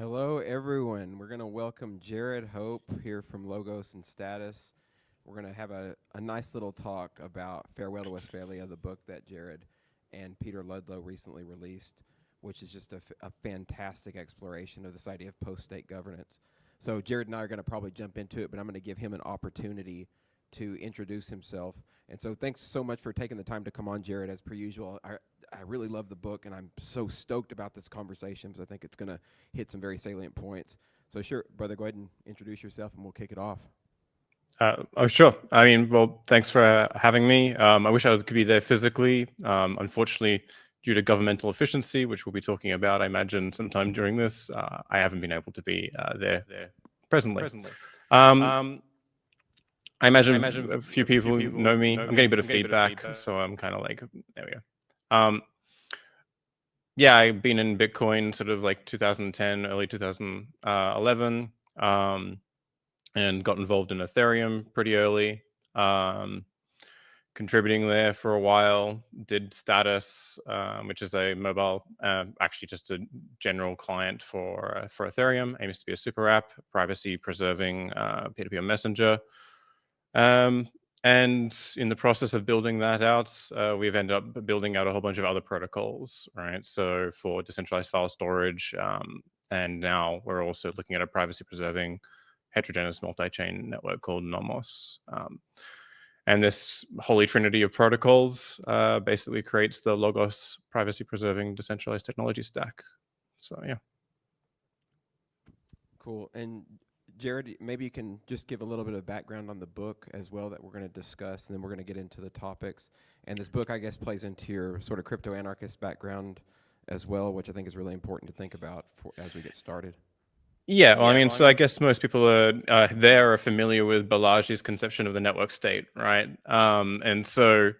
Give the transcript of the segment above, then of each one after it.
Hello, everyone. We're going to welcome Jared Hope here from Logos and Status. We're going to have a nice little talk about Farewell to Westfalia, the book that Jared and Peter Ledllo recently released, which is just a fantastic exploration of this idea of post-state governance. So Jared and I are going to probably jump into it, but I'm going to give him an opportunity to introduce himself. And so thanks so much for taking the time to come on, Jared, as per usual. I really love the book, and I'm so stoked about this conversation because I think it's going to hit some very salient points. So sure, brother, go ahead and introduce yourself, and we'll kick it off. Oh, sure. I mean, well, thanks for having me. I wish I could be there physically. Unfortunately, due to governmental efficiency, which we'll be talking about, I imagine, sometime during this, I haven't been able to be there presently. I imagine a few people know me. I'm getting a bit of feedback, so I'm kind of like, there we go. Yeah, I've been in Bitcoin sort of like 2010, early 2011. And got involved in Ethereum pretty early, contributing there for a while. Did Status, which is a mobile, actually just a general client for Ethereum. Aims to be a super app, privacy-preserving peer-to-peer messenger. And in the process of building that out, we've ended up building out a whole bunch of other protocols, right? So for decentralized file storage, and now we're also looking at a privacy-preserving heterogeneous multi-chain network called Nomos. And this holy trinity of protocols basically creates the Logos privacy-preserving decentralized technology stack. So, yeah. Cool. And Jared, maybe you can just give a little bit of background on the book as well that we're going to discuss, and then we're going to get into the topics. And this book, I guess, plays into your sort of crypto-anarchist background as well, which I think is really important to think about as we get started. Yeah, well, I mean, so I guess most people are familiar with Balaji's conception of the network state, right? And so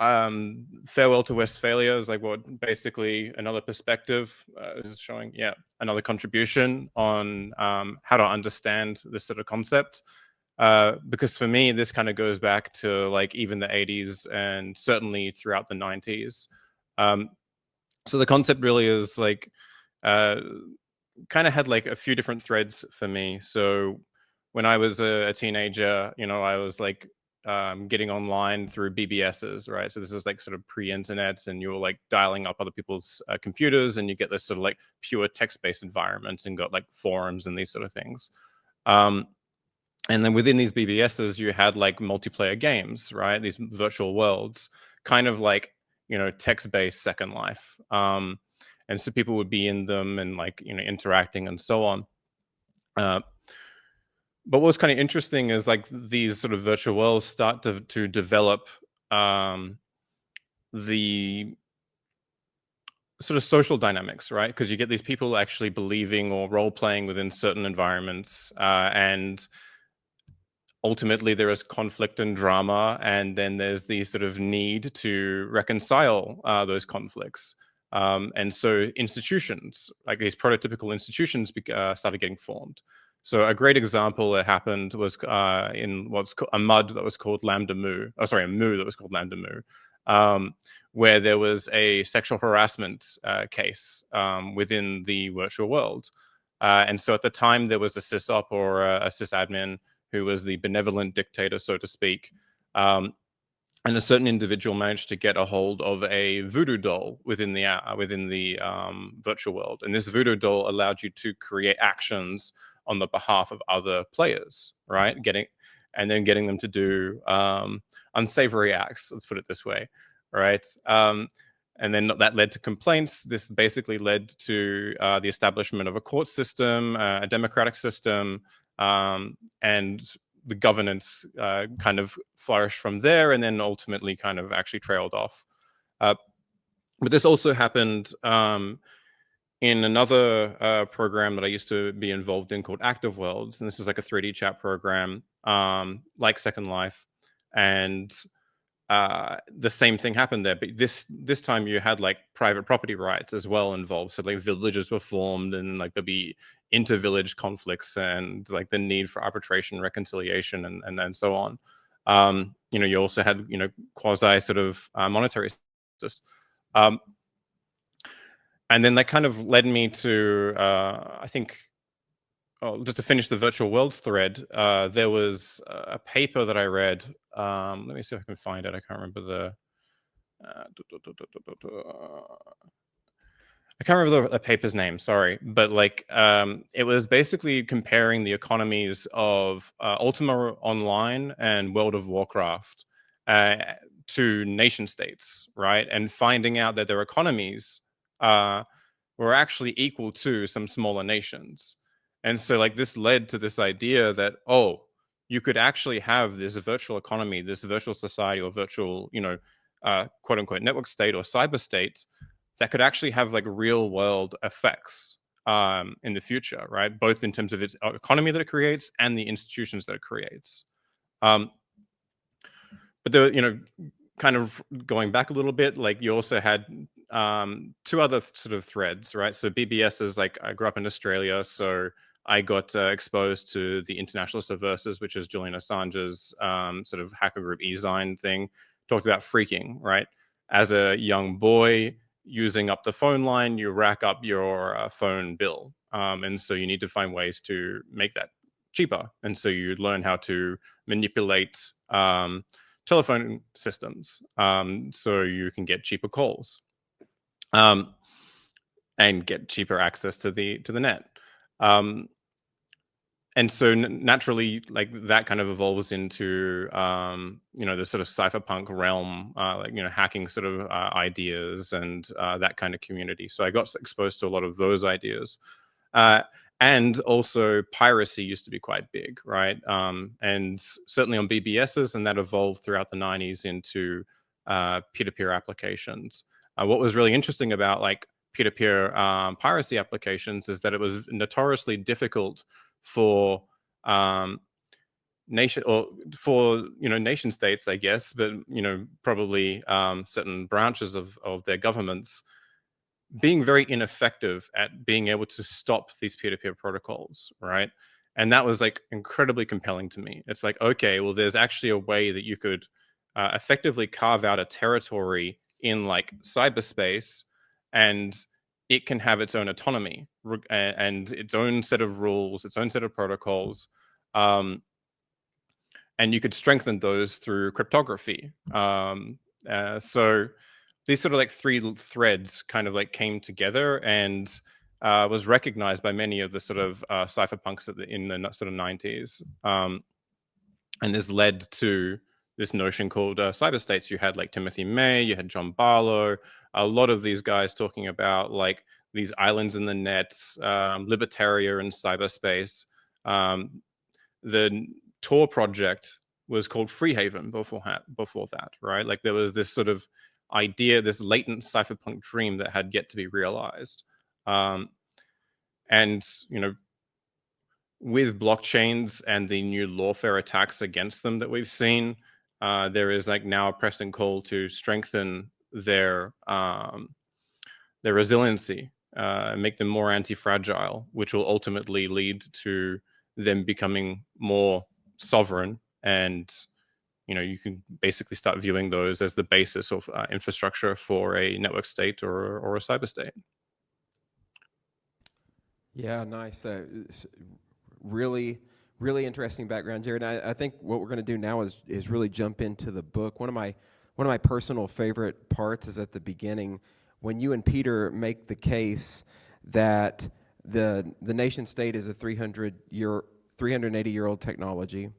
Farewell to Westphalia is like what basically another perspective is showing, another contribution on how to understand this sort of concept. Because for me, this kind of goes back to like even the 80s and certainly throughout the 90s. So the concept really is like kind of had like a few different threads for me. So when I was a teenager, I was like getting online through BBSs, right? So this is like sort of pre-internet, and you were like dialing up other people's computers, and you get this sort of like pure text-based environment, and got like forums and these sort of things. And then within these BBSs, you had like multiplayer games, right? These virtual worlds, kind of like text-based Second Life. And so people would be in them and like interacting and so on. But what's kind of interesting is like these sort of virtual worlds start to develop the sort of social dynamics, right? Because you get these people actually believing or role playing within certain environments, and ultimately there is conflict and drama, and then there's the sort of need to reconcile those conflicts. And so institutions, like these prototypical institutions, started getting formed. So a great example that happened was in what's called a mud that was called Lambda Mu. Oh, sorry, a Mu that was called Lambda Mu, where there was a sexual harassment case within the virtual world. And so at the time, there was a sysop or a sysadmin who was the benevolent dictator, so to speak. And a certain individual managed to get a hold of a voodoo doll within the virtual world, and this voodoo doll allowed you to create actions on the behalf of other players, right? Getting them to do unsavory acts. Let's put it this way, right? And then that led to complaints. This basically led to the establishment of a court system, a democratic system, and the governance kind of flourished from there, and then ultimately kind of actually trailed off. But this also happened in another program that I used to be involved in called Active Worlds. And this is like a 3D chat program, like Second Life. And the same thing happened there. But this time you had like private property rights as well involved. So like villages were formed, and like there'd be inter-village conflicts, and like the need for arbitration, reconciliation, and so on. You also had quasi sort of monetary system. And then that kind of led me to, I think, just to finish the virtual worlds thread, there was a paper that I read. Let me see if I can find it. I can't remember the. I can't remember the paper's name. Sorry, but like it was basically comparing the economies of Ultima Online and World of Warcraft to nation states, right? And finding out that their economies were actually equal to some smaller nations. And so like this led to this idea that, oh, you could actually have this virtual economy, this virtual society or virtual, quote unquote network state or cyber state that could actually have like real world effects in the future, right? Both in terms of its economy that it creates and the institutions that it creates. But the, kind of going back a little bit, like you also had two other sort of threads, right? So BBSs, like I grew up in Australia, so I got exposed to the International Subversives, which is Julian Assange's sort of hacker group e-Zine thing, talked about freaking, right? As a young boy, using up the phone line, you rack up your phone bill. And so you need to find ways to make that cheaper. And so you learn how to manipulate telephone systems so you can get cheaper calls and get cheaper access to the net. And so naturally, like that kind of evolves into the sort of cypherpunk realm, like hacking sort of ideas and that kind of community. So I got exposed to a lot of those ideas, and also piracy used to be quite big, right? And certainly on BBSs, and that evolved throughout the 90s into peer-to-peer applications. What was really interesting about like peer-to-peer piracy applications is that it was notoriously difficult for nation states, I guess, but probably certain branches of their governments being very ineffective at being able to stop these peer-to-peer protocols, right? And that was like incredibly compelling to me. It's like, okay, well, there's actually a way that you could effectively carve out a territory in like cyberspace, and it can have its own autonomy and its own set of rules, its own set of protocols. And you could strengthen those through cryptography. So these sort of like three threads kind of like came together and was recognized by many of the sort of cypherpunks in the sort of 90s. And this led to this notion called cyberstates. You had like Timothy May, you had John Barlow, a lot of these guys talking about like these islands in the net, libertaria in cyberspace. The Tor project was called Freehaven before that, right? Like there was this sort of idea, this latent cypherpunk dream that had yet to be realized. And, with blockchains and the new lawfare attacks against them that we've seen, there is like now a pressing call to strengthen their resiliency, make them more anti-fragile, which will ultimately lead to them becoming more sovereign. And you can basically start viewing those as the basis of infrastructure for a network state or a cyber state. Yeah, nice. Really, really interesting background, Jared. I think what we're going to do now is really jump into the book. One of my personal favorite parts is at the beginning when you and Peter make the case that the nation state is a 380-year-old technology,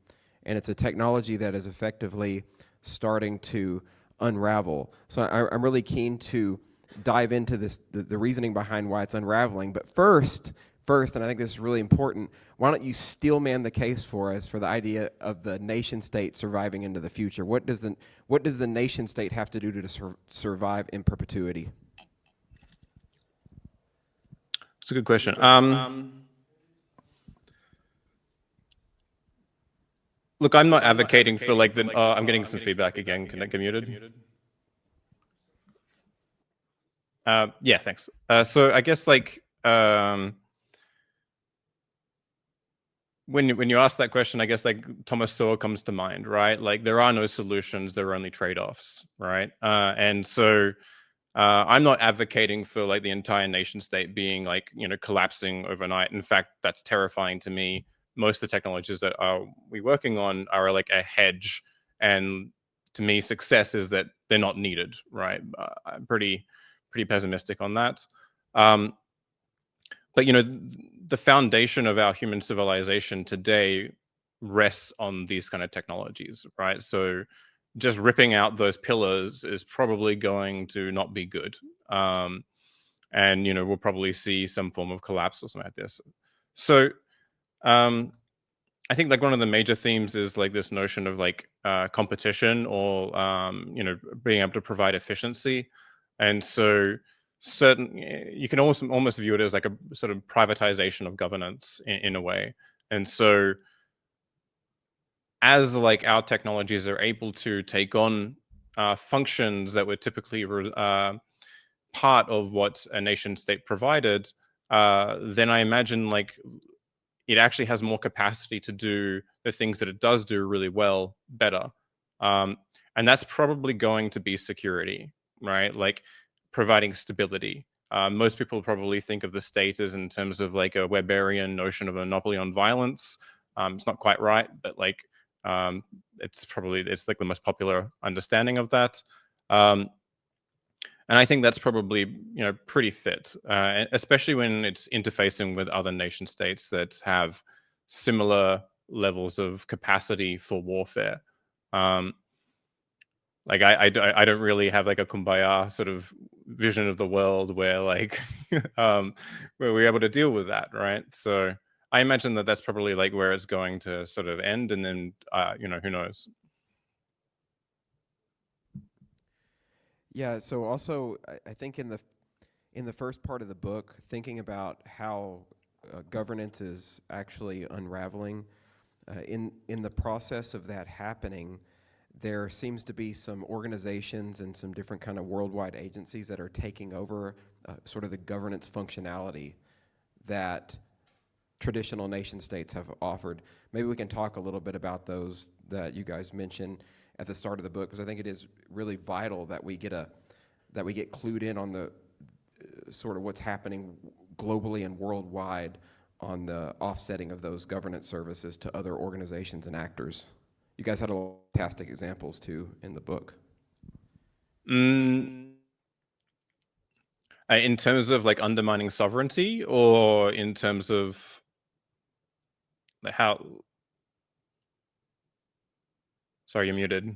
and it's a technology that is effectively starting to unravel. So I'm really keen to dive into this, the reasoning behind why it's unraveling. But first, and I think this is really important, why don't you steelman the case for us for the idea of the nation state surviving into the future? What does the nation state have to do to survive in perpetuity? It's a good question. Look, I'm not advocating for like the. I'm getting some feedback again. Can I get muted? Yeah, thanks. So I guess like when you ask that question, I guess like Thomas Sowell comes to mind, right? Like there are no solutions, there are only trade-offs, right? And so I'm not advocating for like the entire nation state being like, collapsing overnight. In fact, that's terrifying to me. Most of the technologies that we're working on are like a hedge, and to me, success is that they're not needed. Right? I'm pretty pessimistic on that. But the foundation of our human civilization today rests on these kind of technologies, right? So just ripping out those pillars is probably going to not be good. And we'll probably see some form of collapse or something like this. So I think like one of the major themes is like this notion of like competition, or being able to provide efficiency. And so you can almost view it as like a sort of privatization of governance in a way. And so as like our technologies are able to take on functions that were typically part of what a nation state provided, then I imagine like it actually has more capacity to do the things that it does do really well better. And that's probably going to be security, right? Like providing stability. Most people probably think of the state as in terms of like a Weberian notion of a monopoly on violence. It's not quite right, but like it's like the most popular understanding of that. And I think that's probably pretty fit, especially when it's interfacing with other nation states that have similar levels of capacity for warfare. Like I don't really have like a kumbaya sort of vision of the world where like where we're able to deal with that, right? So I imagine that that's probably like where it's going to sort of end, and then who knows. Yeah. So also, I think in the first part of the book, thinking about how governance is actually unraveling, in the process of that happening, there seems to be some organizations and some different kind of worldwide agencies that are taking over sort of the governance functionality that traditional nation states have offered. Maybe we can talk a little bit about those that you guys mentioned at the start of the book, because I think it is really vital that we get clued in on the sort of what's happening globally and worldwide on the offsetting of those governance services to other organizations and actors. You guys had a lot of fantastic examples too in the book. In terms of like undermining sovereignty, or in terms of how? Sorry, you're muted.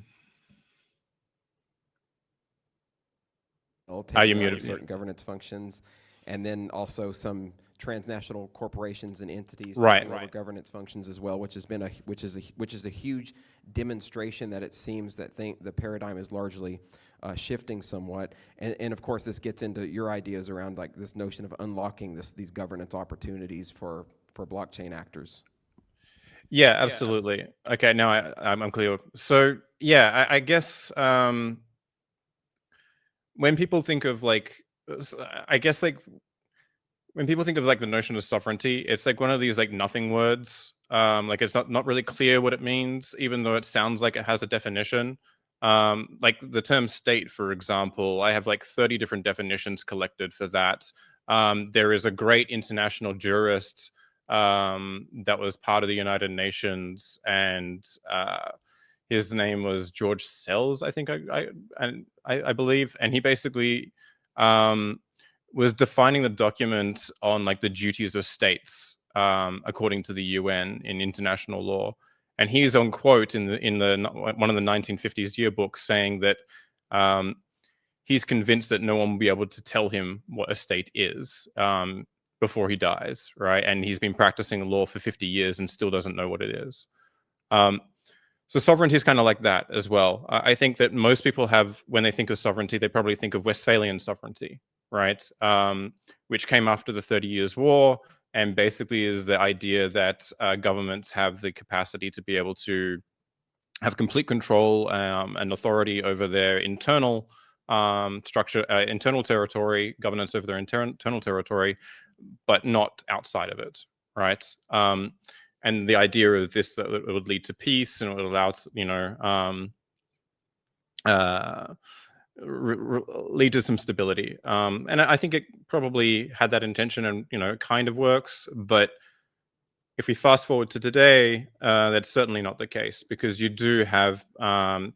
Taking over certain governance functions, and then also some transnational corporations and entities taking over governance functions as well, which is a huge demonstration that it seems that the paradigm is largely shifting somewhat. And of course, this gets into your ideas around like this notion of unlocking these governance opportunities for blockchain actors. Yeah, absolutely. Okay, now I'm clear. So yeah, I guess when people think of like, I guess like when people think of like the notion of sovereignty, it's like one of these like nothing words. Like it's not really clear what it means, even though it sounds like it has a definition. Like the term state, for example, I have like 30 different definitions collected for that. There is a great international jurist that was part of the United Nations, and his name was George Sells, I think I believe, and he basically was defining the document on like the duties of states according to the UN in international law. And he is on quote in the one of the 1950s yearbooks saying that he's convinced that no one will be able to tell him what a state is before he dies, right? And he's been practicing law for 50 years and still doesn't know what it is. So sovereignty is kind of like that as well. I think that most people have, when they think of sovereignty, they probably think of Westphalian sovereignty, right? Which came after the 30 Years' War, and basically is the idea that governments have the capacity to be able to have complete control and authority over their internal structure, internal territory, governance over their internal territory, but not outside of it, right? And the idea of this, that it would lead to peace and it would allow lead to some stability. And I think it probably had that intention, and it kind of works. But if we fast forward to today, that's certainly not the case, because you do have a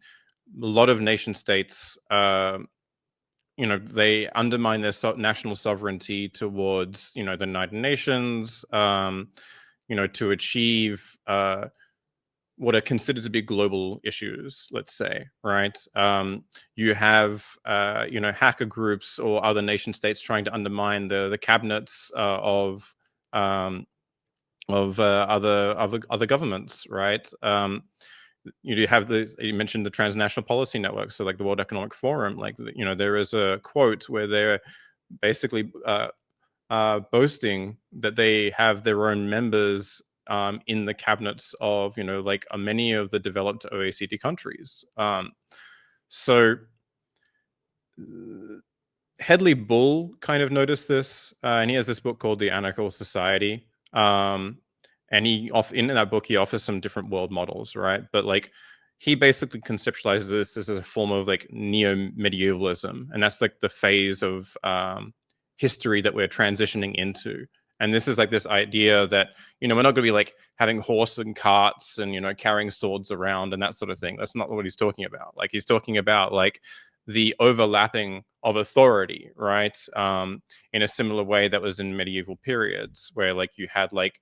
lot of nation states. They undermine their national sovereignty towards the United Nations. To achieve what are considered to be global issues, let's say, right? You have, hacker groups or other nation states trying to undermine the cabinets of other governments, right? You have you mentioned the transnational policy network, so like the World Economic Forum. Like, there is a quote where they're basically boasting that they have their own members in the cabinets of many of the developed OECD countries. So Hedley Bull kind of noticed this, and he has this book called The Anarchical Society. And in that book he offers some different world models, right? But like, he basically conceptualizes this as a form of like neo-medievalism, and that's like the phase of history that we're transitioning into. And this is like this idea that we're not going to be like having horse and carts and carrying swords around and that sort of thing. That's not what he's talking about. Like, he's talking about like the overlapping of authority, right? In a similar way that was in medieval periods, where like you had like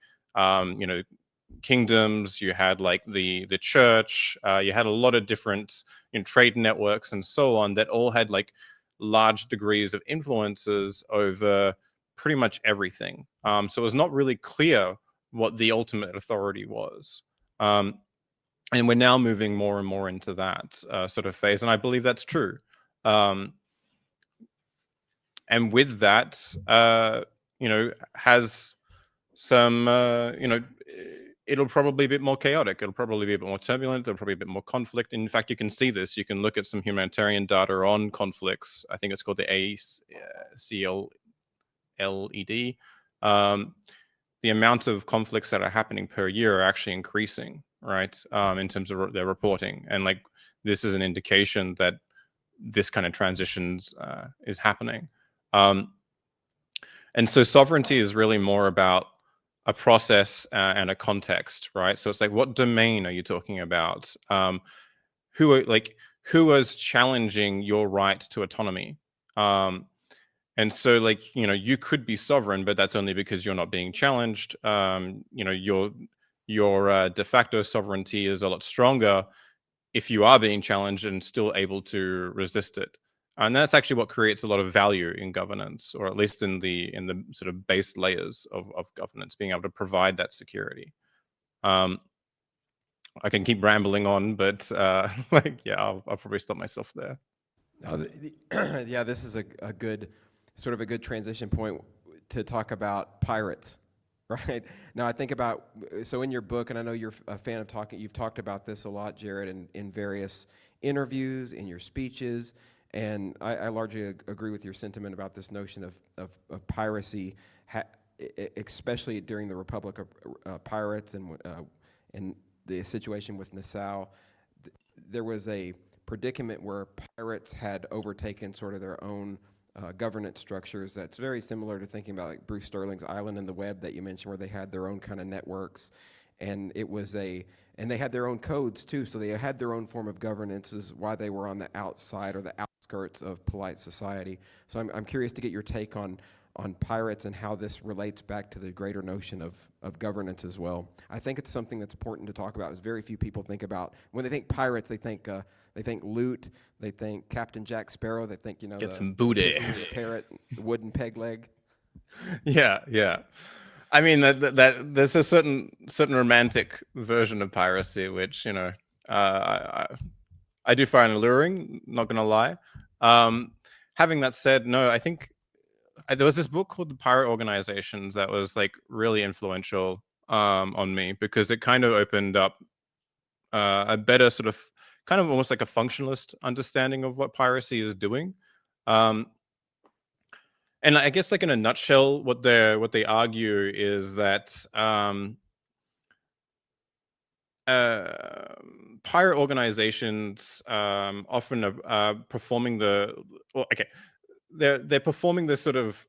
kingdoms, you had like the church, you had a lot of different trade networks and so on, that all had like large degrees of influences over pretty much everything. So it was not really clear what the ultimate authority was. And we're now moving more and more into that sort of phase, and I believe that's true. And with that, has some, it'll probably be a bit more chaotic. It'll probably be a bit more turbulent. There'll probably be a bit more conflict. In fact, you can see this. You can look at some humanitarian data on conflicts. I think it's called the ACLED. The amount of conflicts that are happening per year are actually increasing, right? In terms of their reporting. And like, this is an indication that this kind of transitions is happening. And so sovereignty is really more about a process and a context, right? So it's like, what domain are you talking about? Who is challenging your right to autonomy? And so like, you could be sovereign, but that's only because you're not being challenged. Your de facto sovereignty is a lot stronger if you are being challenged and still able to resist it. And that's actually what creates a lot of value in governance, or at least in the sort of base layers of governance, being able to provide that security. I can keep rambling on, but I'll probably stop myself there. Yeah, this is a good transition point to talk about pirates, right? Now I think about, so in your book, and I know you're a fan of talking, you've talked about this a lot, Jarrad, in various interviews, in your speeches, and I largely agree with your sentiment about this notion of piracy, especially during the Republic of Pirates and the situation with Nassau. There was a predicament where pirates had overtaken sort of their own governance structures. That's very similar to thinking about like Bruce Sterling's Island in the Web that you mentioned, where they had their own kind of networks, and and they had their own codes too. So they had their own form of governance, is why they were on the outside or the outskirts of polite society. So I'm curious to get your take on pirates and how this relates back to the greater notion of governance as well. I think it's something that's important to talk about, as very few people think about. When they think pirates, they think loot, they think Captain Jack Sparrow, they think, get some booty, the parrot, the wooden peg leg. Yeah. I mean, that there's a certain romantic version of piracy, which I do find alluring. Not gonna lie. Having that said, no, I think there was this book called The Pirate Organizations that was like really influential on me, because it kind of opened up a better sort of kind of almost like a functionalist understanding of what piracy is doing. And I guess like in a nutshell, what they argue is that pirate organizations often are performing they're performing this sort of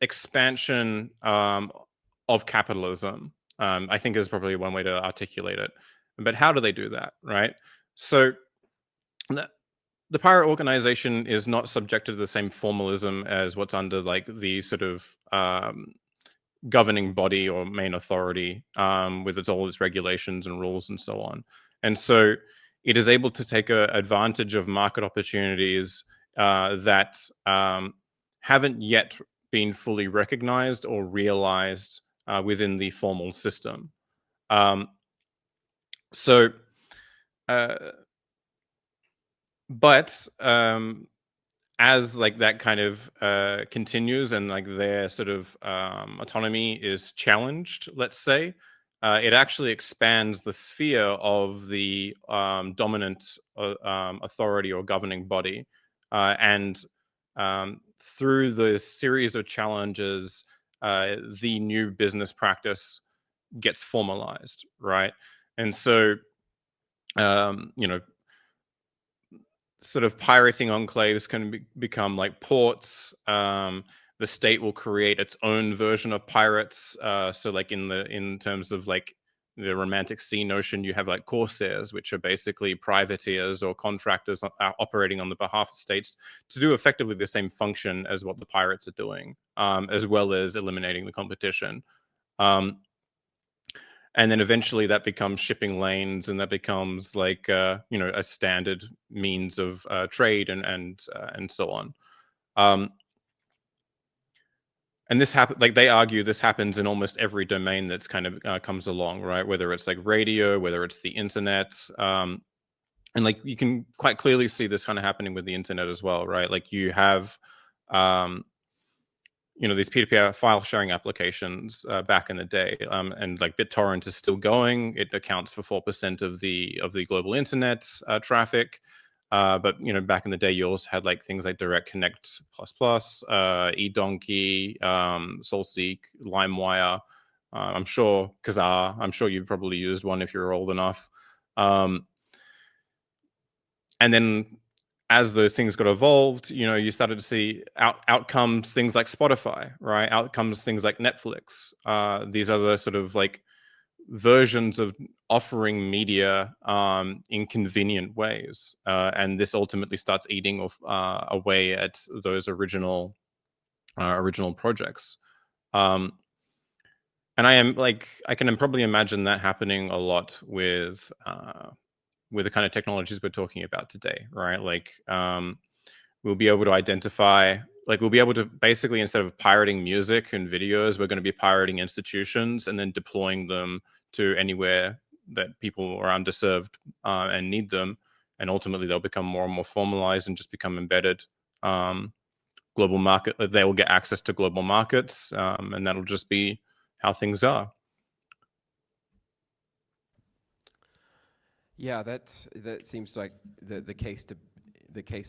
expansion of capitalism. I think is probably one way to articulate it. But how do they do that, right? So the pirate organization is not subjected to the same formalism as what's under like the sort of governing body or main authority with all its regulations and rules and so on. And so it is able to take advantage of market opportunities that haven't yet been fully recognized or realized within the formal system. But as like that kind of continues and like their sort of autonomy is challenged, let's say, it actually expands the sphere of the dominant authority or governing body. And through the series of challenges, the new business practice gets formalized, right? And so, sort of pirating enclaves can become like ports. The state will create its own version of pirates. So like in terms of like the romantic sea notion, you have like corsairs, which are basically privateers or contractors operating on the behalf of states to do effectively the same function as what the pirates are doing, as well as eliminating the competition. And then eventually that becomes shipping lanes, and that becomes like a standard means of trade and so on. And this happens, like they argue, this happens in almost every domain that's kind of comes along, right? Whether it's like radio, whether it's the internet, and like you can quite clearly see this kind of happening with the internet as well, right? Like you have these peer-to-peer file sharing applications back in the day, and like BitTorrent is still going. It accounts for 4% of the global internet traffic. But back in the day, you also had like things like Direct Connect Plus, eDonkey, SoulSeek, LimeWire. I'm sure Kazaa. I'm sure you've probably used one if you're old enough. And then as those things got evolved, you started to see outcomes, things like Spotify, right? Outcomes, things like Netflix. These other sort of like versions of offering media in convenient ways. And this ultimately starts eating away at those original projects. And I can probably imagine that happening a lot with the kind of technologies we're talking about today, right? Like we'll be able to identify, like we'll be able to basically, instead of pirating music and videos, we're going to be pirating institutions and then deploying them to anywhere that people are underserved and need them. And ultimately they'll become more and more formalized and just become embedded global market. They will get access to global markets, and that'll just be how things are. Yeah, that seems like the case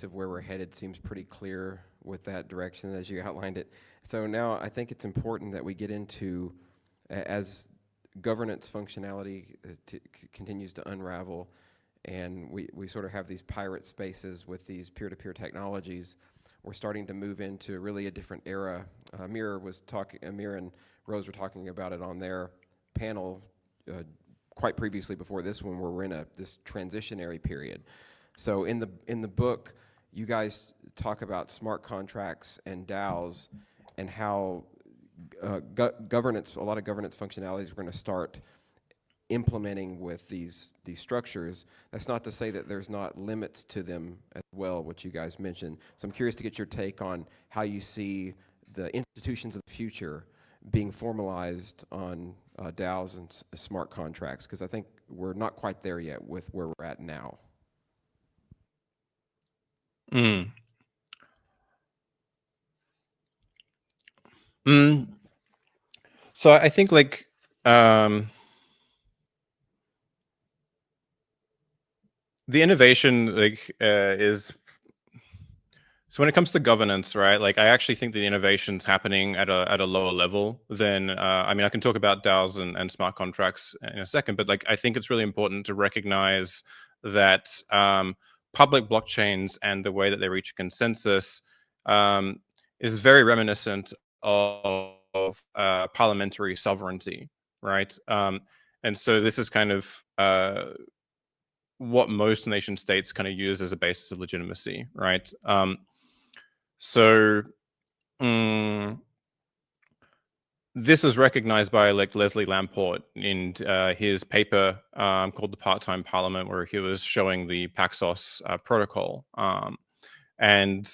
of where we're headed seems pretty clear with that direction as you outlined it. So now I think it's important that we get into, as governance functionality continues to unravel, and we sort of have these pirate spaces with these peer-to-peer technologies, we're starting to move into really a different era. Amir and Rose were talking about it on their panel quite previously before this one, where we're in this transitionary period. So in the book, you guys talk about smart contracts and DAOs and how governance, a lot of governance functionalities we're going to start implementing with these structures. That's not to say that there's not limits to them as well, which you guys mentioned. So I'm curious to get your take on how you see the institutions of the future being formalized on DAOs and smart contracts, because I think we're not quite there yet with where we're at now. So I think like the innovation like is So when it comes to governance, right, like I actually think the innovation's happening at a lower level than, I mean, I can talk about DAOs and smart contracts in a second, but like I think it's really important to recognize that public blockchains and the way that they reach a consensus is very reminiscent of parliamentary sovereignty, right? And so this is kind of what most nation states kind of use as a basis of legitimacy, right? So this was recognized by like Leslie Lamport in his paper called The Part-Time Parliament, where he was showing the Paxos protocol. And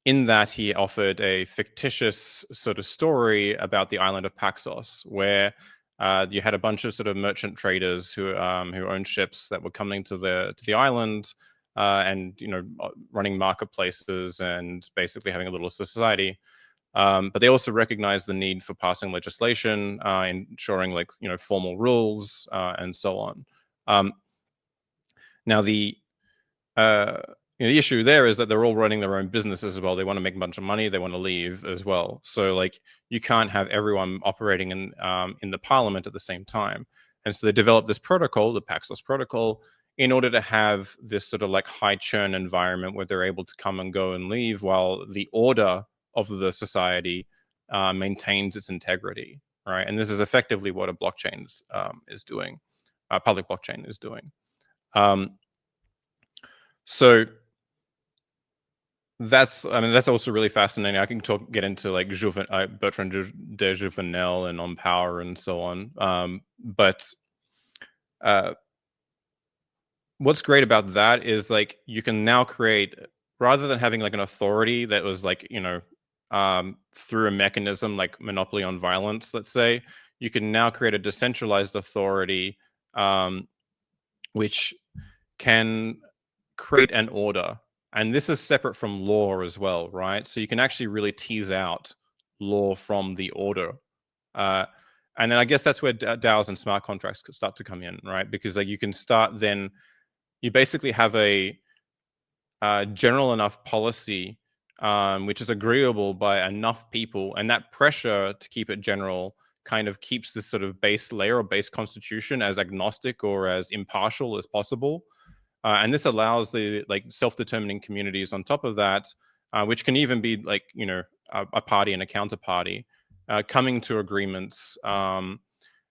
in that, he offered a fictitious sort of story about the island of Paxos, where you had a bunch of sort of merchant traders who owned ships that were coming to the island, and running marketplaces and basically having a little society. But they also recognize the need for passing legislation, ensuring like formal rules and so on. Now the issue there is that they're all running their own businesses as well. They want to make a bunch of money. They want to leave as well. So like you can't have everyone operating in the parliament at the same time. And so they developed this protocol, the Paxos protocol, in order to have this sort of like high churn environment where they're able to come and go and leave while the order of the society maintains its integrity, right? And this is effectively what a blockchain is doing, a public blockchain is doing. So that's also really fascinating. I can get into like Bertrand de Jouvenel and On Power and so on. But what's great about that is like you can now create, rather than having like an authority that was like through a mechanism like monopoly on violence, let's say, you can now create a decentralized authority which can create an order. And this is separate from law as well, right? So you can actually really tease out law from the order. And then I guess that's where DAOs and smart contracts could start to come in, right? Because like you can start then, you basically have a general enough policy which is agreeable by enough people, and that pressure to keep it general kind of keeps this sort of base layer or base constitution as agnostic or as impartial as possible. And this allows the like self-determining communities on top of that, which can even be like a party and a counterparty, coming to agreements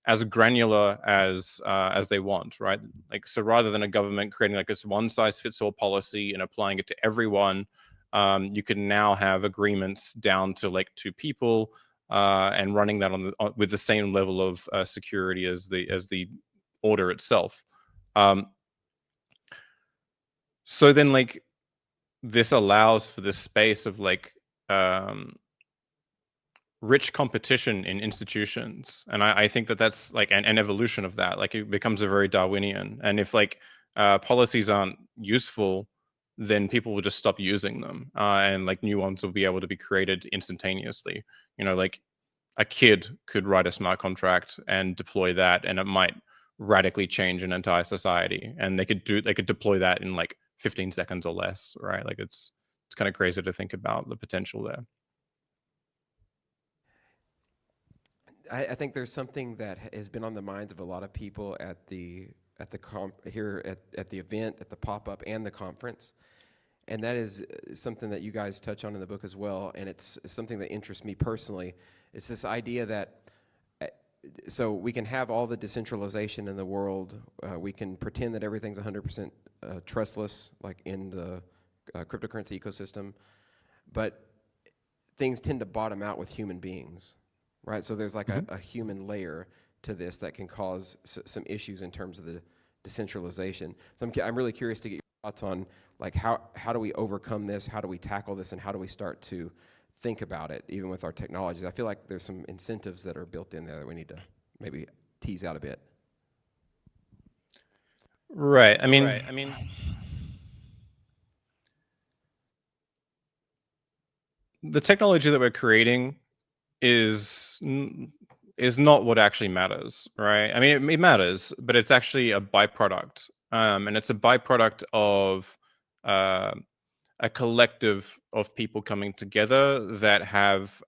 as granular as they want, right? Like, so rather than a government creating like this one-size-fits-all policy and applying it to everyone, you can now have agreements down to like 2 people, and running that with the same level of security as the order itself. So then like this allows for this space of like rich competition in institutions, and I think that that's like an evolution of that. Like it becomes a very Darwinian, and if like policies aren't useful, then people will just stop using them, and like new ones will be able to be created instantaneously. Like a kid could write a smart contract and deploy that, and it might radically change an entire society, and they could deploy that in like 15 seconds or less, right? Like it's kind of crazy to think about the potential there. I think there's something that has been on the minds of a lot of people at the event, at the pop-up, and the conference, and that is something that you guys touch on in the book as well, and it's something that interests me personally. It's this idea that so we can have all the decentralization in the world. We can pretend that everything's 100% trustless, like in the cryptocurrency ecosystem, but things tend to bottom out with human beings. Right, so there's like a human layer to this that can cause some issues in terms of the decentralization. So I'm really curious to get your thoughts on like how do we overcome this, how do we tackle this, and how do we start to think about it even with our technologies. I feel like there's some incentives that are built in there that we need to maybe tease out a bit. Right. I mean, the technology that we're creating is not what actually matters, right? I mean, it matters, but it's actually a byproduct, and it's a byproduct of a collective of people coming together that have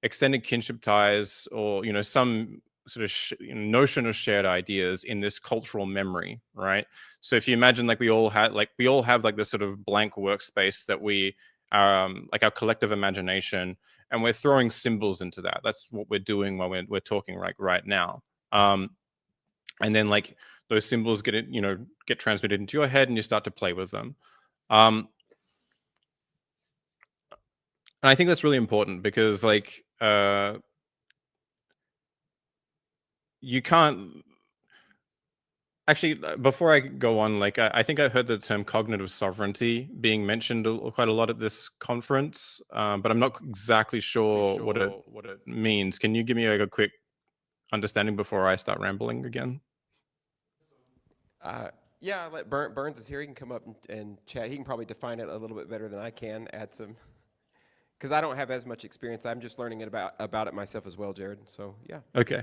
extended kinship ties, or some sort of notion of shared ideas in this cultural memory, right? So if you imagine we all have this sort of blank workspace that we like our collective imagination, and we're throwing symbols into that. That's what we're doing while we're talking right now. And then those symbols get transmitted into your head, and you start to play with them. And I think that's really important, because you can't actually, before I go on, I think I heard the term cognitive sovereignty being mentioned quite a lot at this conference, but I'm not exactly sure what it means. Can you give me a quick understanding before I start rambling again? Yeah, Burns is here. He can come up and chat. He can probably define it a little bit better than I can. Add some, because I don't have as much experience. I'm just learning about it myself as well, Jared. So yeah. Okay.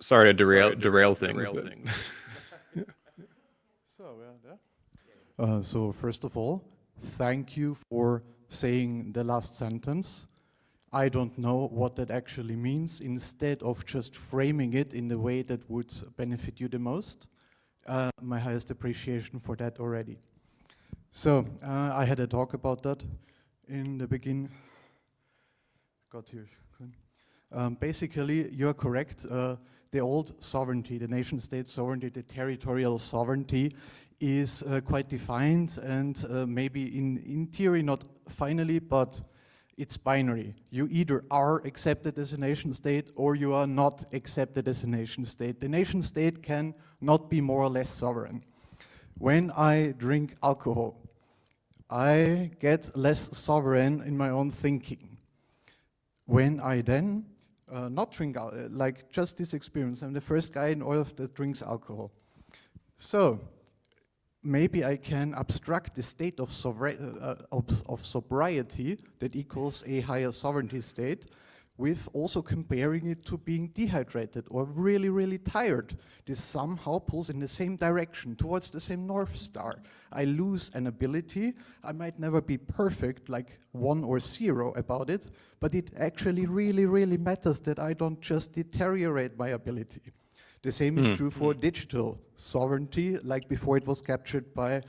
Sorry to derail things. So first of all, thank you for saying the last sentence. I don't know what that actually means, instead of just framing it in the way that would benefit you the most. My highest appreciation for that already. So I had a talk about that in the beginning. Got here. Basically, you're correct. The old sovereignty, the nation-state sovereignty, the territorial sovereignty is quite defined, and maybe in theory not finally, but it's binary. You either are accepted as a nation-state or you are not accepted as a nation-state. The nation-state can not be more or less sovereign. When I drink alcohol, I get less sovereign in my own thinking. When I then not drink, like just this experience, I'm the first guy in Earth that drinks alcohol. So maybe I can abstract the state of sobriety that equals a higher sovereignty state, with also comparing it to being dehydrated or really, really tired. This somehow pulls in the same direction, towards the same North Star. I lose an ability. I might never be perfect, like 1 or 0 about it, but it actually really, really matters that I don't just deteriorate my ability. The same is true for digital sovereignty, like before it was captured by,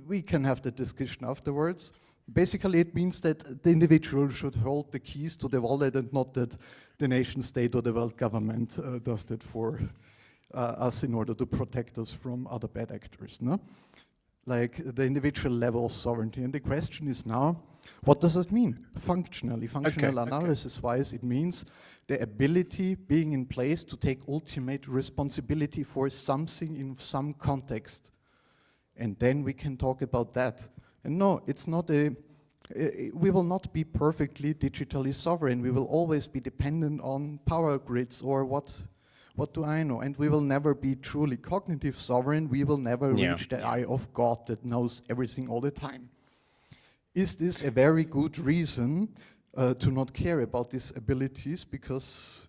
we can have the discussion afterwards. Basically, it means that the individual should hold the keys to the wallet, and not that the nation state or the world government does that for us in order to protect us from other bad actors, no? Like the individual level of sovereignty. And the question is now, what does it mean functionally? Functional analysis-wise, it means the ability being in place to take ultimate responsibility for something in some context. And then we can talk about that. And no, it's not we will not be perfectly digitally sovereign. We will always be dependent on power grids or what do I know? And we will never be truly cognitive sovereign. We will never reach the eye of God that knows everything all the time. Is this a very good reason to not care about these abilities? Because,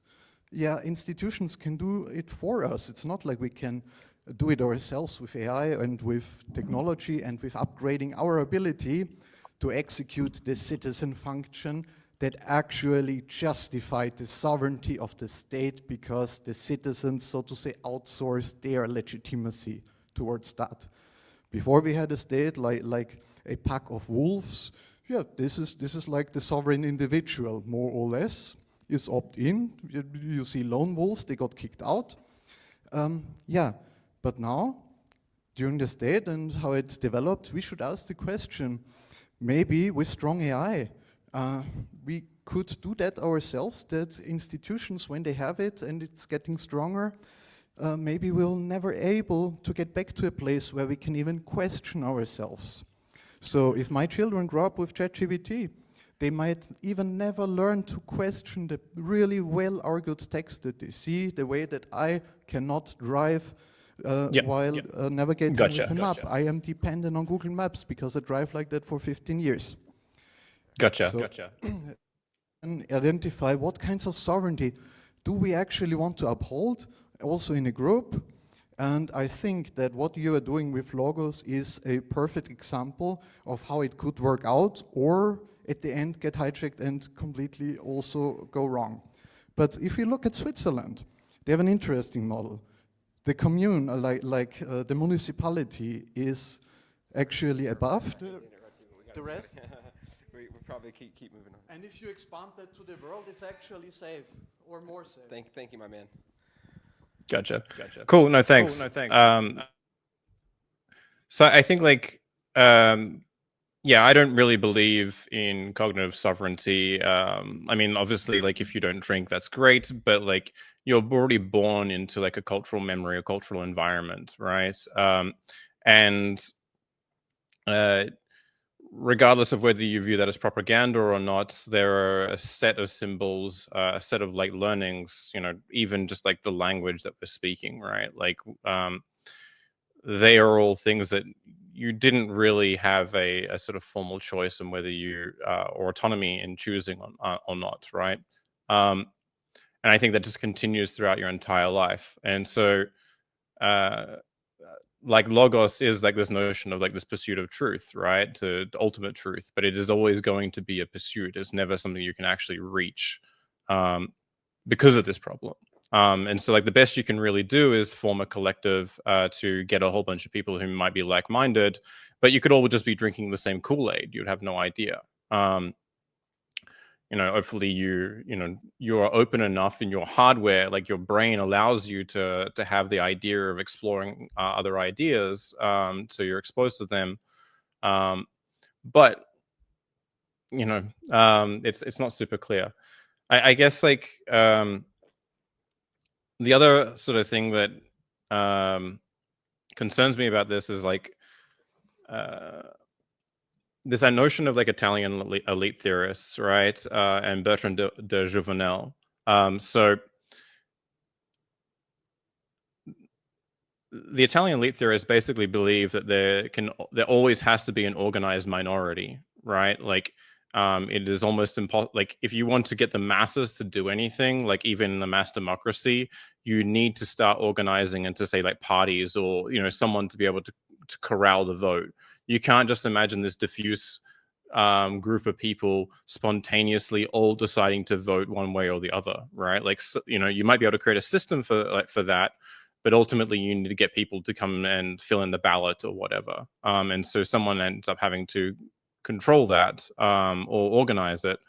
yeah, institutions can do it for us. It's not like we can do it ourselves with AI and with technology and with upgrading our ability to execute the citizen function that actually justified the sovereignty of the state, because the citizens, so to say, outsourced their legitimacy towards that. Before we had a state like a pack of wolves, yeah, this is like the sovereign individual, more or less, is opt-in. You see lone wolves, they got kicked out. Yeah. But now, during the state and how it developed, we should ask the question, maybe with strong AI, we could do that ourselves, that institutions, when they have it and it's getting stronger, maybe we'll never able to get back to a place where we can even question ourselves. So if my children grow up with ChatGPT, they might even never learn to question the really well-argued text that they see, the way that I cannot drive while navigating with a map. I am dependent on Google Maps because I drive like that for 15 years. And identify what kinds of sovereignty do we actually want to uphold, also in a group, And I think that what you are doing with Logos is a perfect example of how it could work out, or at the end get hijacked and completely also go wrong. But if you look at Switzerland, they have an interesting model. The commune, the municipality, is actually above the rest. we probably keep moving on. And if you expand that to the world, it's actually safe, or more safe. Thank you, my man. Gotcha. Cool. No, thanks. So I think like, yeah, I don't really believe in cognitive sovereignty. I mean, obviously, like if you don't drink, that's great, but like you're already born into like a cultural memory, a cultural environment, right? And regardless of whether you view that as propaganda or not, there are a set of symbols, a set of like learnings, you know, even just like the language that we're speaking, right? Like they are all things that you didn't really have a sort of formal choice in whether you or autonomy in choosing or not, right? And I think that just continues throughout your entire life. And so like logos is like this notion of like this pursuit of truth, right? To ultimate truth, but it is always going to be a pursuit. It's never something you can actually reach because of this problem. And so like the best you can really do is form a collective to get a whole bunch of people who might be like-minded, but you could all just be drinking the same Kool-Aid. You'd have no idea. You know, hopefully you are open enough in your hardware, like your brain allows you to have the idea of exploring other ideas, so you're exposed to them. But you know, it's not super clear. I guess like the other sort of thing that concerns me about this is like this notion of like Italian elite theorists, right? And Bertrand de Jouvenel. So the Italian elite theorists basically believe that there always has to be an organized minority, right? Like it is almost impossible. Like if you want to get the masses to do anything, like even in a mass democracy, you need to start organizing into say like parties or someone to be able to corral the vote. You can't just imagine this diffuse group of people spontaneously all deciding to vote one way or the other, right? Like, you might be able to create a system for that, but ultimately you need to get people to come and fill in the ballot or whatever. And so someone ends up having to control that or organize it,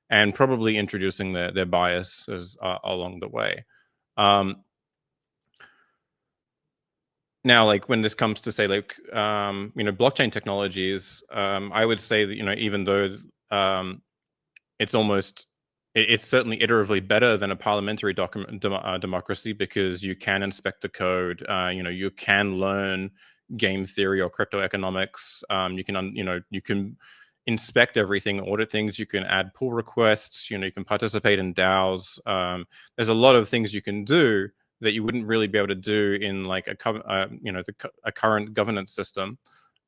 and probably introducing their biases along the way. Now, like when this comes to say like, blockchain technologies, I would say that, even though it's certainly iteratively better than a parliamentary democracy, because you can inspect the code, you can learn game theory or crypto economics. You can inspect everything, audit things, you can add pull requests, you can participate in DAOs. There's a lot of things you can do that you wouldn't really be able to do in like a current governance system.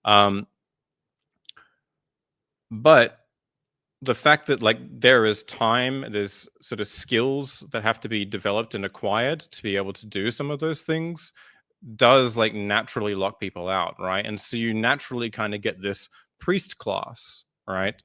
But the fact that like there is time, there's sort of skills that have to be developed and acquired to be able to do some of those things does like naturally lock people out, right? And so you naturally kind of get this priest class, right?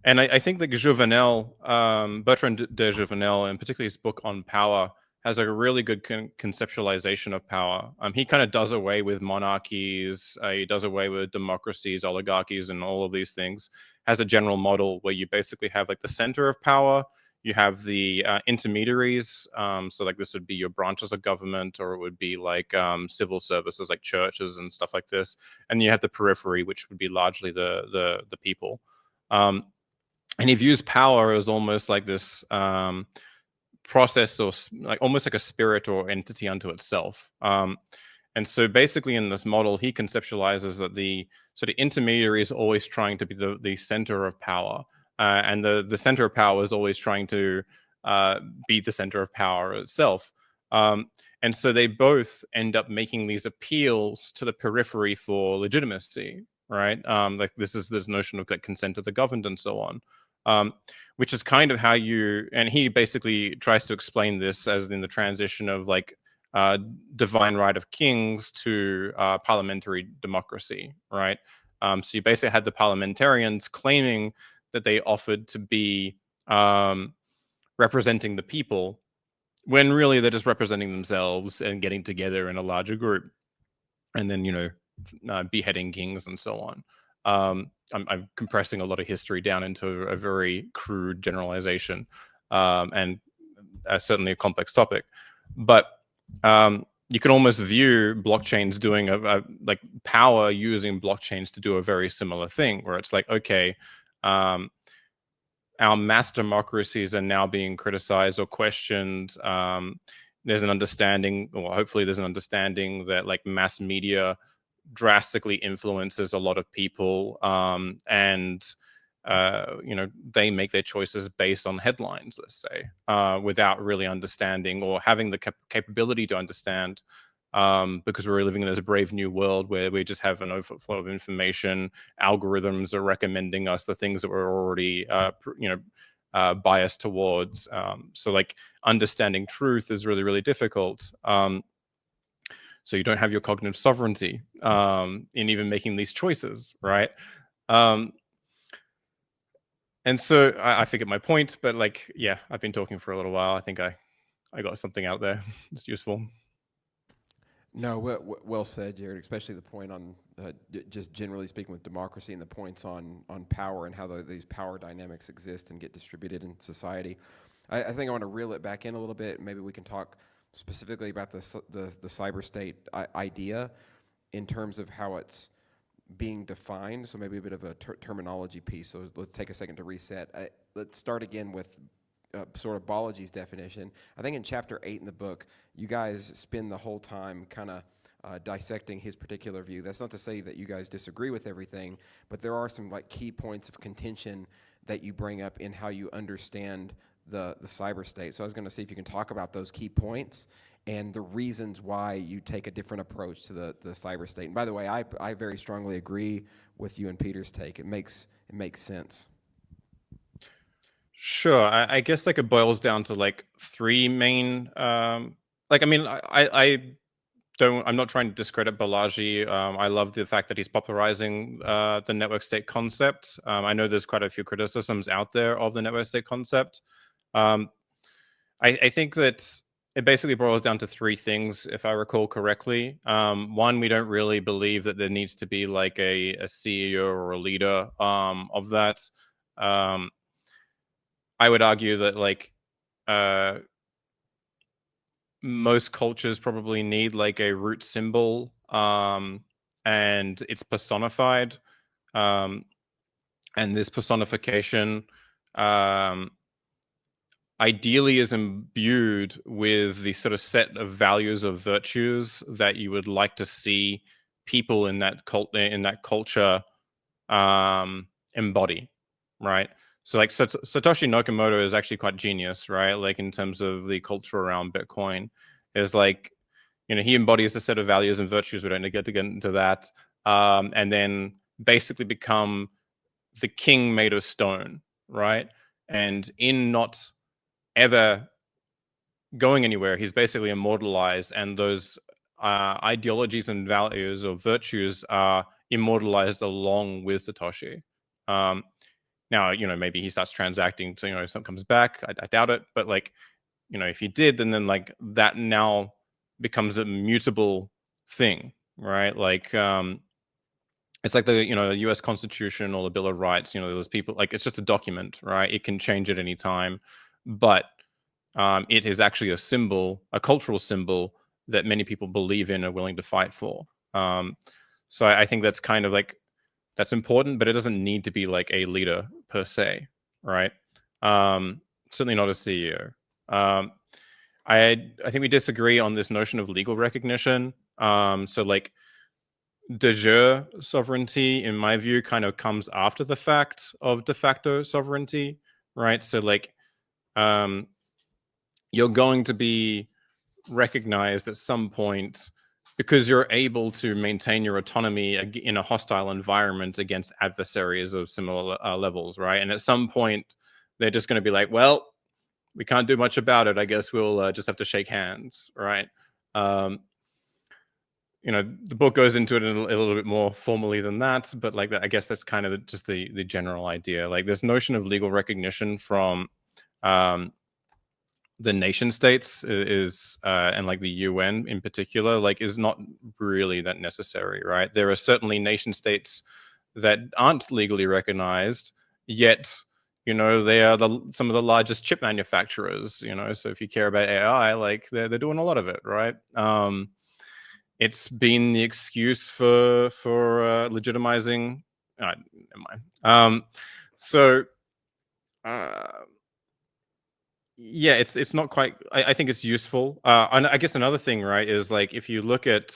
And I think that Bertrand de Jouvenel, and particularly his book on power, has a really good conceptualization of power. He kind of does away with monarchies, he does away with democracies, oligarchies, and all of these things. Has a general model where you basically have like the center of power, you have the intermediaries, so like this would be your branches of government, or it would be like civil services like churches and stuff like this, and you have the periphery, which would be largely the people. And he views power as almost like this process, or like almost like a spirit or entity unto itself. And so basically in this model, he conceptualizes that the sort of intermediary is always trying to be the center of power. And the center of power is always trying to be the center of power itself. And so they both end up making these appeals to the periphery for legitimacy, right? Like this notion of like consent of the governed and so on. Which is kind of how and he basically tries to explain this as in the transition of like divine right of kings to parliamentary democracy, right? So you basically had the parliamentarians claiming that they offered to be representing the people, when really they're just representing themselves and getting together in a larger group, and then, you know, beheading kings and so on. I'm compressing a lot of history down into a very crude generalization, and certainly a complex topic. But you can almost view blockchains doing like power using blockchains to do a very similar thing, where it's like, okay, our mass democracies are now being criticized or questioned. There's an understanding, or hopefully there's an understanding, that like mass media drastically influences a lot of people, and you know, they make their choices based on headlines, let's say, without really understanding or having the capability to understand, because we're living in this brave new world where we just have an overflow of information. Algorithms are recommending us the things that we're already, you know, biased towards. So like understanding truth is really, really difficult. So you don't have your cognitive sovereignty in even making these choices, right? And so I figured my point, but like, yeah, I've been talking for a little while. I think I got something out there that's useful. No, well said, Jared, especially the point on just generally speaking with democracy and the points on power and how these power dynamics exist and get distributed in society. I think I want to reel it back in a little bit. Maybe we can talk specifically about the cyber state idea in terms of how it's being defined. So maybe a bit of a terminology piece. So let's take a second to reset. Let's start again with sort of Balaji's definition. I think in chapter 8 in the book, you guys spend the whole time kind of dissecting his particular view. That's not to say that you guys disagree with everything, but there are some like key points of contention that you bring up in how you understand the cyber state. So I was going to see if you can talk about those key points and the reasons why you take a different approach to the cyber state. And by the way, I very strongly agree with you and Peter's take. It makes sense. Sure. I guess like it boils down to like three main, like, I mean, I'm not trying to discredit Balaji. I love the fact that he's popularizing the network state concept. I know there's quite a few criticisms out there of the network state concept. I think that it basically boils down to three things, if I recall correctly. One, we don't really believe that there needs to be like a CEO or a leader of that. I would argue that like most cultures probably need like a root symbol, and it's personified, and this personification ideally is imbued with the sort of set of values of virtues that you would like to see people in that culture embody, right? So like Satoshi Nakamoto is actually quite genius, right? Like in terms of the culture around Bitcoin, is like, you know, he embodies a set of values and virtues. We don't get into that, and then basically become the king made of stone, right? And in not ever going anywhere, he's basically immortalized, and those ideologies and values or virtues are immortalized along with Satoshi. Now, you know, maybe he starts transacting, so, you know, something comes back. I doubt it, but like, you know, if he did, then like that now becomes a mutable thing, right? Like, it's like the, you know, U.S. Constitution or the Bill of Rights. You know, there's people like, it's just a document, right? It can change at any time, but it is actually a symbol, a cultural symbol that many people believe in and are willing to fight for. So I think that's kind of like, that's important, but it doesn't need to be like a leader per se, right? Certainly not a CEO. I think we disagree on this notion of legal recognition. So like de jure sovereignty, in my view, kind of comes after the fact of de facto sovereignty, right? So like you're going to be recognized at some point because you're able to maintain your autonomy in a hostile environment against adversaries of similar levels, right? And at some point, they're just going to be like, well, we can't do much about it. I guess we'll just have to shake hands, right? You know, the book goes into it a little bit more formally than that, but like I guess that's kind of just the general idea. Like this notion of legal recognition from the nation states is and like the UN in particular, like is not really that necessary, right? There are certainly nation states that aren't legally recognized, yet you know they are some of the largest chip manufacturers. You know, so if you care about AI, like they're doing a lot of it, right? It's been the excuse for legitimizing. Never mind. So. Yeah, it's not quite. I think it's useful. And I guess another thing, right, is like if you look at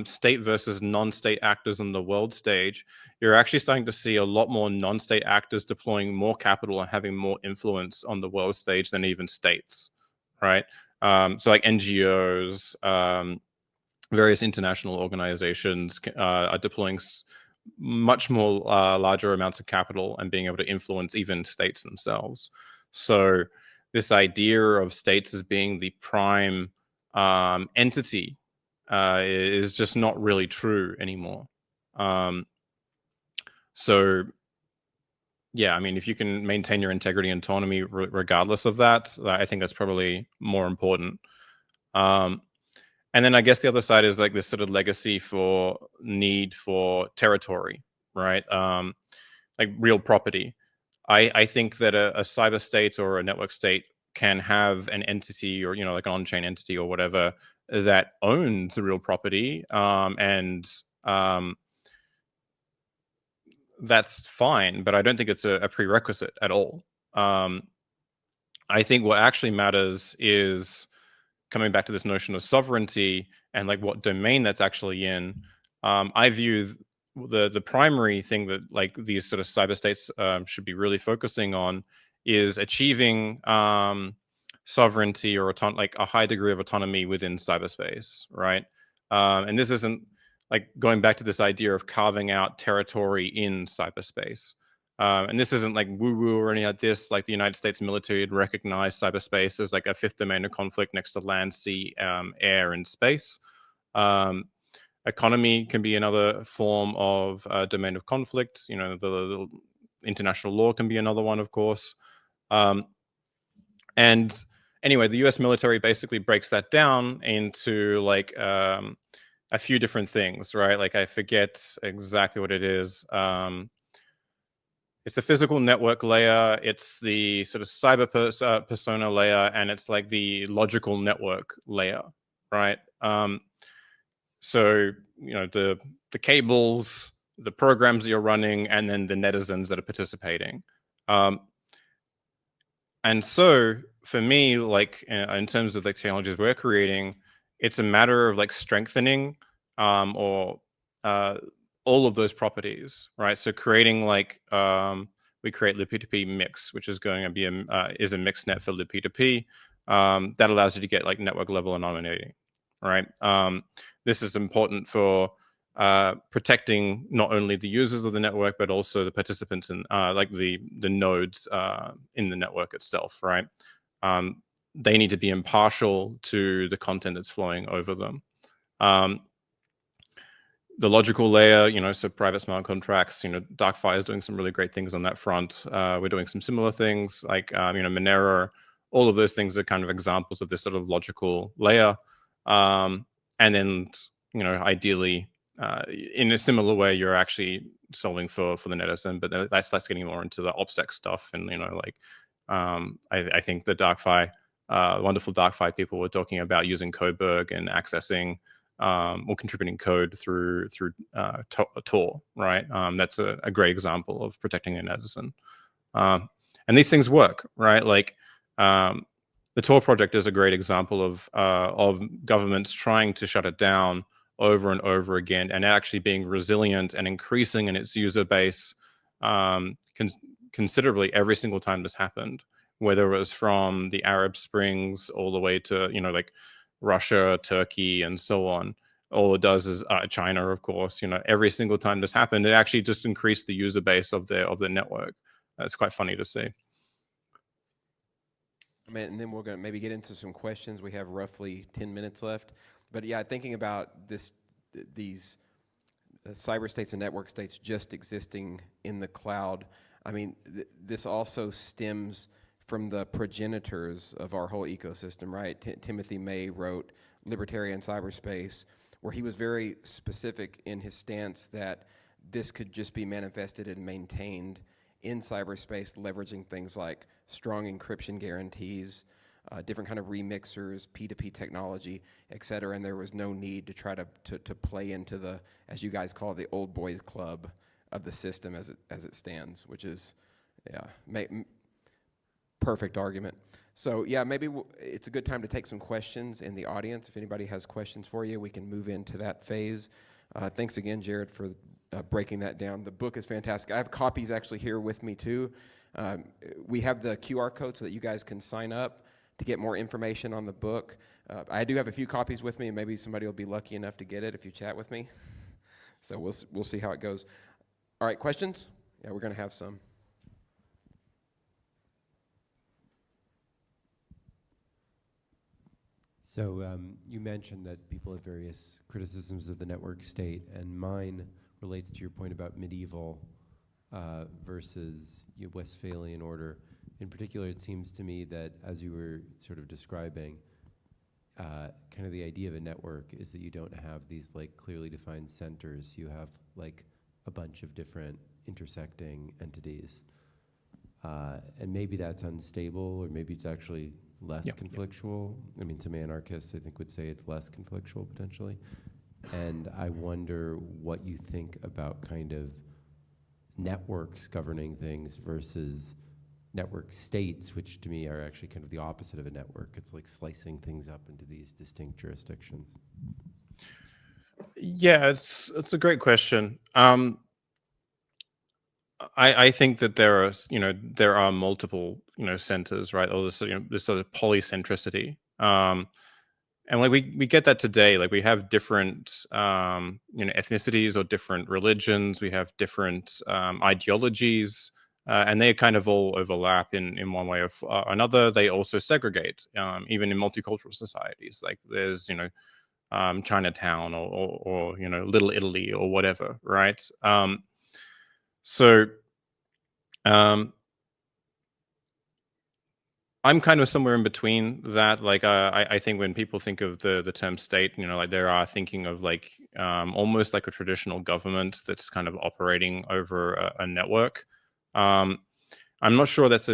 state versus non-state actors on the world stage, you're actually starting to see a lot more non-state actors deploying more capital and having more influence on the world stage than even states, right? So like NGOs, various international organizations are deploying much more larger amounts of capital and being able to influence even states themselves. So this idea of states as being the prime entity is just not really true anymore. So yeah, I mean, if you can maintain your integrity and autonomy regardless of that, I think that's probably more important. And then I guess the other side is like this sort of legacy for need for territory, right? Like real property. I think that a cyber state or a network state can have an entity or, you know, like an on-chain entity or whatever that owns the real property. And that's fine, but I don't think it's a prerequisite at all. I think what actually matters is coming back to this notion of sovereignty and like what domain that's actually in. I view the primary thing that like these sort of cyber states should be really focusing on is achieving sovereignty or like a high degree of autonomy within cyberspace, right? And this isn't like going back to this idea of carving out territory in cyberspace. And this isn't like woo-woo or any of this. Like the United States military had recognized cyberspace as like a fifth domain of conflict next to land, sea, air, and space. Economy can be another form of domain of conflict. You know, the international law can be another one, of course. And anyway, the US military basically breaks that down into like a few different things, right? Like I forget exactly what it is. It's the physical network layer, it's the sort of cyber persona layer, and it's like the logical network layer, right? So, you know, the cables, the programs that you're running, and then the netizens that are participating. And so for me, like in terms of the technologies we're creating, it's a matter of like strengthening or all of those properties, right? So creating like we create libp2p mix, which is going to be is a mix net for libp2p that allows you to get like network level anonymity, right? This is important for protecting not only the users of the network but also the participants in like the nodes in the network itself, right? They need to be impartial to the content that's flowing over them. The logical layer, you know, so private smart contracts, you know, Darkfire is doing some really great things on that front. We're doing some similar things like, you know, Monero. All of those things are kind of examples of this sort of logical layer. And then, you know, ideally, in a similar way, you're actually solving for the netizen, but that's getting more into the OPSEC stuff. And, you know, like, I think the Darkfire, wonderful Darkfire people were talking about using Codeberg and accessing or contributing code through Tor, right? That's a great example of protecting a netizen. And these things work, right? Like the Tor project is a great example of governments trying to shut it down over and over again, and actually being resilient and increasing in its user base considerably every single time this happened, whether it was from the Arab Springs all the way to, you know, like Russia, Turkey, and so on. All it does is China, of course. You know, every single time this happened, it actually just increased the user base of the network. It's quite funny to see. I mean, and then we're going to maybe get into some questions. We have roughly 10 minutes left. But yeah, thinking about these cyber states and network states just existing in the cloud, I mean, this also stems from the progenitors of our whole ecosystem, right? Timothy May wrote Libertarian Cyberspace, where he was very specific in his stance that this could just be manifested and maintained in cyberspace, leveraging things like strong encryption guarantees, different kind of remixers, P2P technology, et cetera, and there was no need to try to play into the, as you guys call it, the old boys club of the system as it stands, which is, yeah, perfect argument. So yeah, maybe it's a good time to take some questions in the audience. If anybody has questions for you, we can move into that phase. Thanks again, Jared, for breaking that down. The book is fantastic. I have copies actually here with me too. We have the QR code so that you guys can sign up to get more information on the book. I do have a few copies with me, and maybe somebody will be lucky enough to get it if you chat with me. So we'll see how it goes. All right, questions? Yeah, we're going to have some. So you mentioned that people have various criticisms of the network state, and mine relates to your point about medieval versus Westphalian order. In particular, it seems to me that, as you were sort of describing, kind of the idea of a network is that you don't have these like clearly defined centers. You have like a bunch of different intersecting entities. And maybe that's unstable, or maybe it's actually less conflictual. I mean, some anarchists, I think, would say it's less conflictual potentially. And I wonder what you think about kind of networks governing things versus network states, which to me are actually kind of the opposite of a network. It's like slicing things up into these distinct jurisdictions. Yeah, it's a great question. I think that there are multiple centers, right? Or this sort of polycentricity, and like we get that today. Like we have different ethnicities or different religions. We have different ideologies, and they kind of all overlap in one way or another. They also segregate, even in multicultural societies. Like there's Chinatown or Little Italy or whatever, right? So I'm kind of somewhere in between that. Like I think when people think of the term state, like they are thinking of like almost like a traditional government that's kind of operating over a network. I'm not sure that's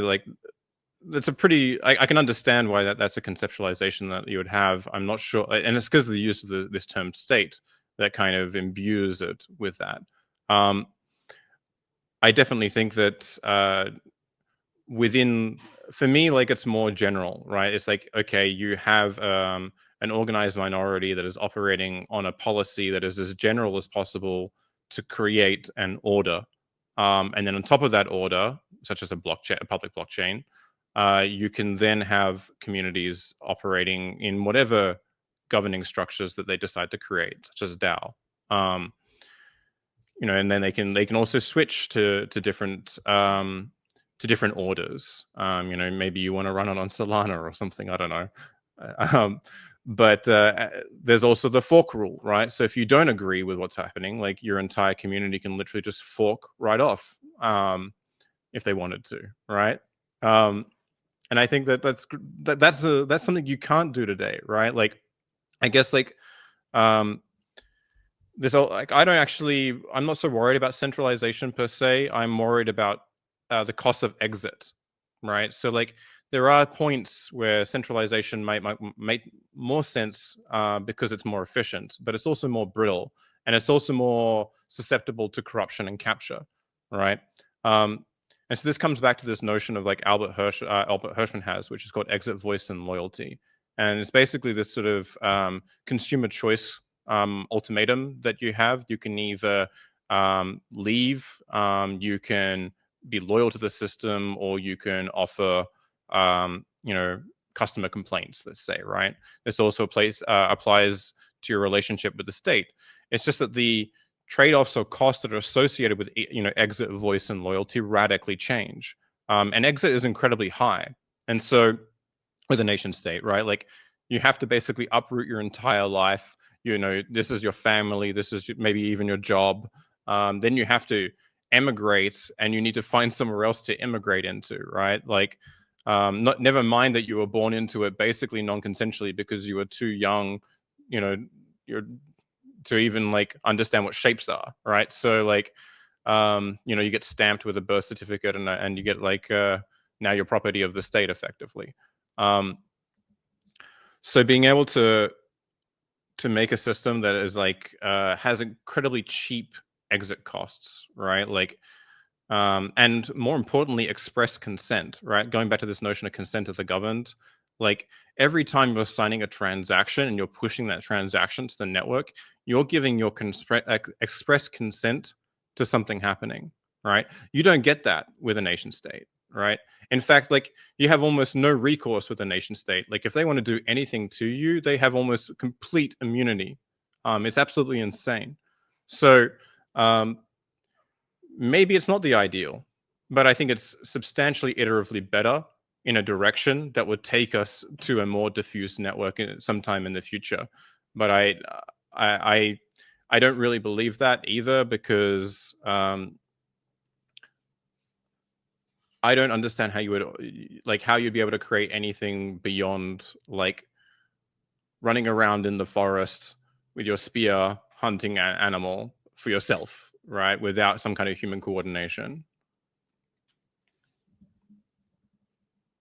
that's a pretty. I can understand why that's a conceptualization that you would have. I'm not sure, and it's because of the use of this term state that kind of imbues it with that. I definitely think that for me, like it's more general, right? It's like, okay, you have an organized minority that is operating on a policy that is as general as possible to create an order. And then on top of that order, such as a public blockchain, you can then have communities operating in whatever governing structures that they decide to create, such as a DAO. And then they can also switch to different orders. Maybe you want to run it on Solana or something. I don't know. But there's also the fork rule, right? So if you don't agree with what's happening, like your entire community can literally just fork right off if they wanted to, right? And I think that's something you can't do today, right? Like, I guess I'm not so worried about centralization per se. I'm worried about the cost of exit, right? So like there are points where centralization might make more sense because it's more efficient, but it's also more brittle and it's also more susceptible to corruption and capture, right? And so this comes back to this notion of like Albert Hirschman has, which is called exit, voice, and loyalty. And it's basically this sort of consumer choice ultimatum that you have. You can either leave, you can be loyal to the system, or you can offer customer complaints, let's say, right? This also applies to your relationship with the state. It's just that the trade-offs or costs that are associated with exit, voice, and loyalty radically change, and exit is incredibly high. And so with a nation state, right? Like you have to basically uproot your entire life. You know, this is your family. This is maybe even your job. Then you have to emigrate, and you need to find somewhere else to immigrate into, right? Like, never mind that you were born into it basically non-consensually because you were too young, you know, you're to even like understand what shapes are, right? So like, you know, you get stamped with a birth certificate, and you get like now you're property of the state effectively. So being able to make a system that is like has incredibly cheap exit costs, right? Like, and more importantly, express consent, right? Going back to this notion of consent of the governed, like every time you're signing a transaction and you're pushing that transaction to the network, you're giving your express consent to something happening, right? You don't get that with a nation state, right? In fact, like you have almost no recourse with a nation state. Like if they want to do anything to you, they have almost complete immunity. It's absolutely insane. So maybe it's not the ideal, but I think it's substantially iteratively better in a direction that would take us to a more diffuse network sometime in the future. But I don't really believe that either, because I don't understand how you would how you'd be able to create anything beyond like running around in the forest with your spear hunting an animal for yourself, right? Without some kind of human coordination.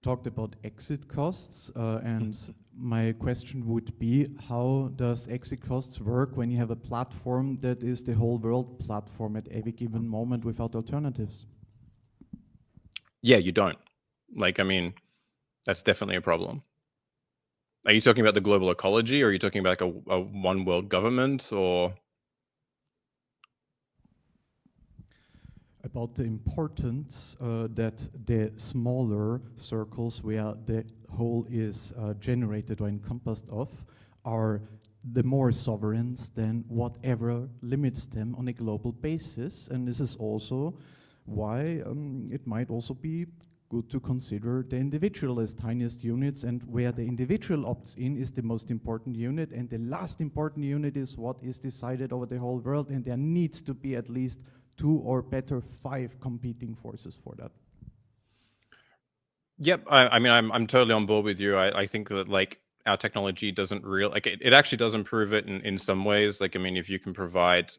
Talked about exit costs, and my question would be, how does exit costs work when you have a platform that is the whole world platform at every given moment without alternatives? Yeah, you don't. Like, I mean, that's definitely a problem. Are you talking about the global ecology, or are you talking about like a one world government, or? About the importance that the smaller circles where the whole is generated or encompassed of are the more sovereigns than whatever limits them on a global basis. And this is also why it might also be good to consider the individual as tiniest units, and where the individual opts in is the most important unit, and the last important unit is what is decided over the whole world, and there needs to be at least 2 or better 5 competing forces for that. Yep, I mean, I'm totally on board with you. I think that like our technology doesn't real like it actually does improve it in some ways. Like, I mean, if you can provide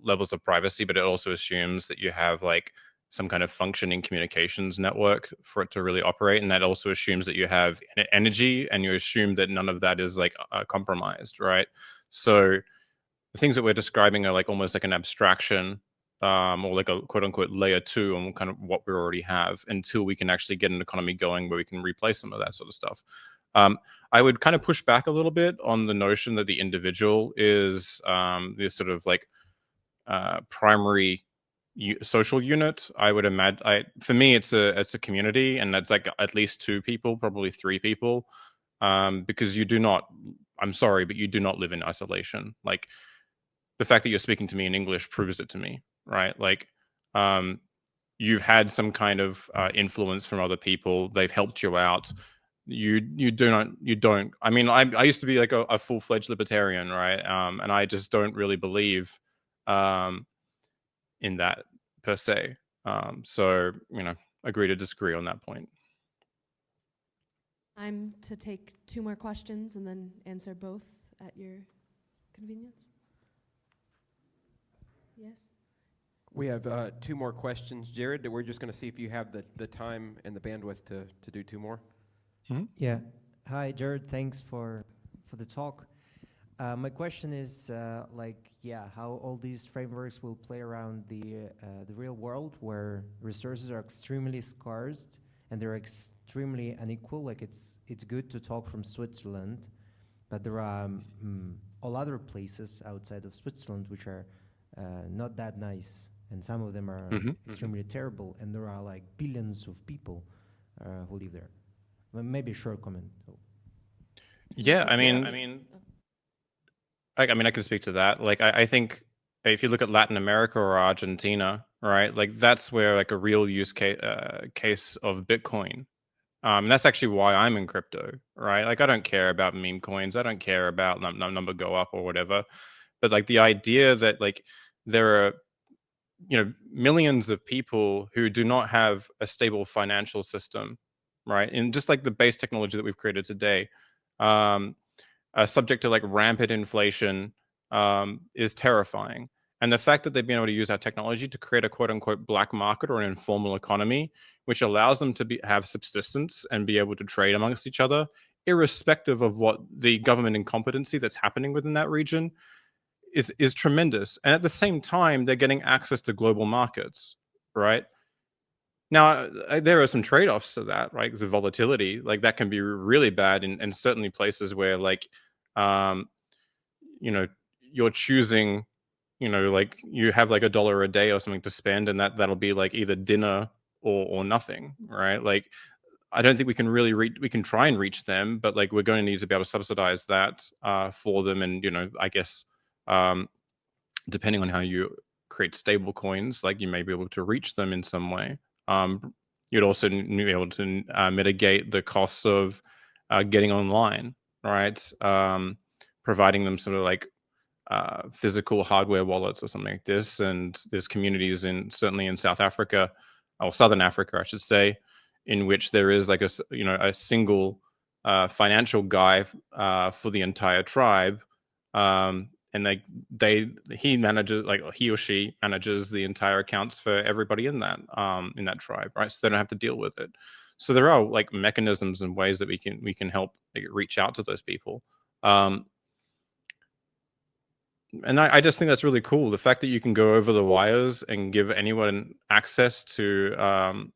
levels of privacy, but it also assumes that you have like some kind of functioning communications network for it to really operate, and that also assumes that you have energy, and you assume that none of that is like compromised, right? So the things that we're describing are like almost like an abstraction, or like a quote unquote layer 2 on kind of what we already have, until we can actually get an economy going where we can replace some of that sort of stuff. I would kind of push back a little bit on the notion that the individual is this sort of like primary social unit. I would imagine, for me, it's a community, and that's like at least 2 people, probably 3 people, because you do not. I'm sorry, but you do not live in isolation. Like, the fact that you're speaking to me in English proves it to me, right? Like, you've had some kind of influence from other people. They've helped you out. You don't. I mean, I used to be like a full-fledged libertarian, right? And I just don't really believe in that per se. So, you know, agree to disagree on that point. I'm to take 2 more questions and then answer both at your convenience. Yes? We have 2 more questions. Jared, we're just going to see if you have the time and the bandwidth to do 2 more. Mm-hmm. Yeah. Hi, Jared. Thanks for the talk. My question is, how all these frameworks will play around the real world, where resources are extremely scarce and they're extremely unequal. Like, it's good to talk from Switzerland, but there are all other places outside of Switzerland which are not that nice, and some of them are extremely terrible, and there are like billions of people who live there. Well, maybe a short comment. Yeah, I mean, I can speak to that. Like, I think if you look at Latin America or Argentina, right, like that's where like a real use case of Bitcoin And that's actually why I'm in crypto, right? Like, I don't care about meme coins. I don't care about number go up or whatever. But like the idea that like there are, millions of people who do not have a stable financial system, right? And just like the base technology that we've created today, are subject to like rampant inflation, is terrifying. And the fact that they've been able to use our technology to create a quote unquote black market or an informal economy, which allows them to have subsistence and be able to trade amongst each other, irrespective of what the government incompetency that's happening within that region, is tremendous. And at the same time, they're getting access to global markets, right? Now, there are some trade-offs to that, right? The volatility, like that can be really bad in certainly places where like, you're choosing, like you have like $1 a day or something to spend, and that'll be like either dinner or nothing, right? Like, I don't think we can really we can try and reach them, but like we're going to need to be able to subsidize that for them. And, I guess, depending on how you create stable coins, like you may be able to reach them in some way. You'd also be able to mitigate the costs of getting online, right? Providing them sort of like physical hardware wallets or something like this. And there's communities certainly in South Africa, or Southern Africa, I should say, in which there is like a single financial guy for the entire tribe. And he or she manages the entire accounts for everybody in that tribe, right? So they don't have to deal with it. So there are like mechanisms and ways that we can help reach out to those people. And I just think that's really cool. The fact that you can go over the wires and give anyone access to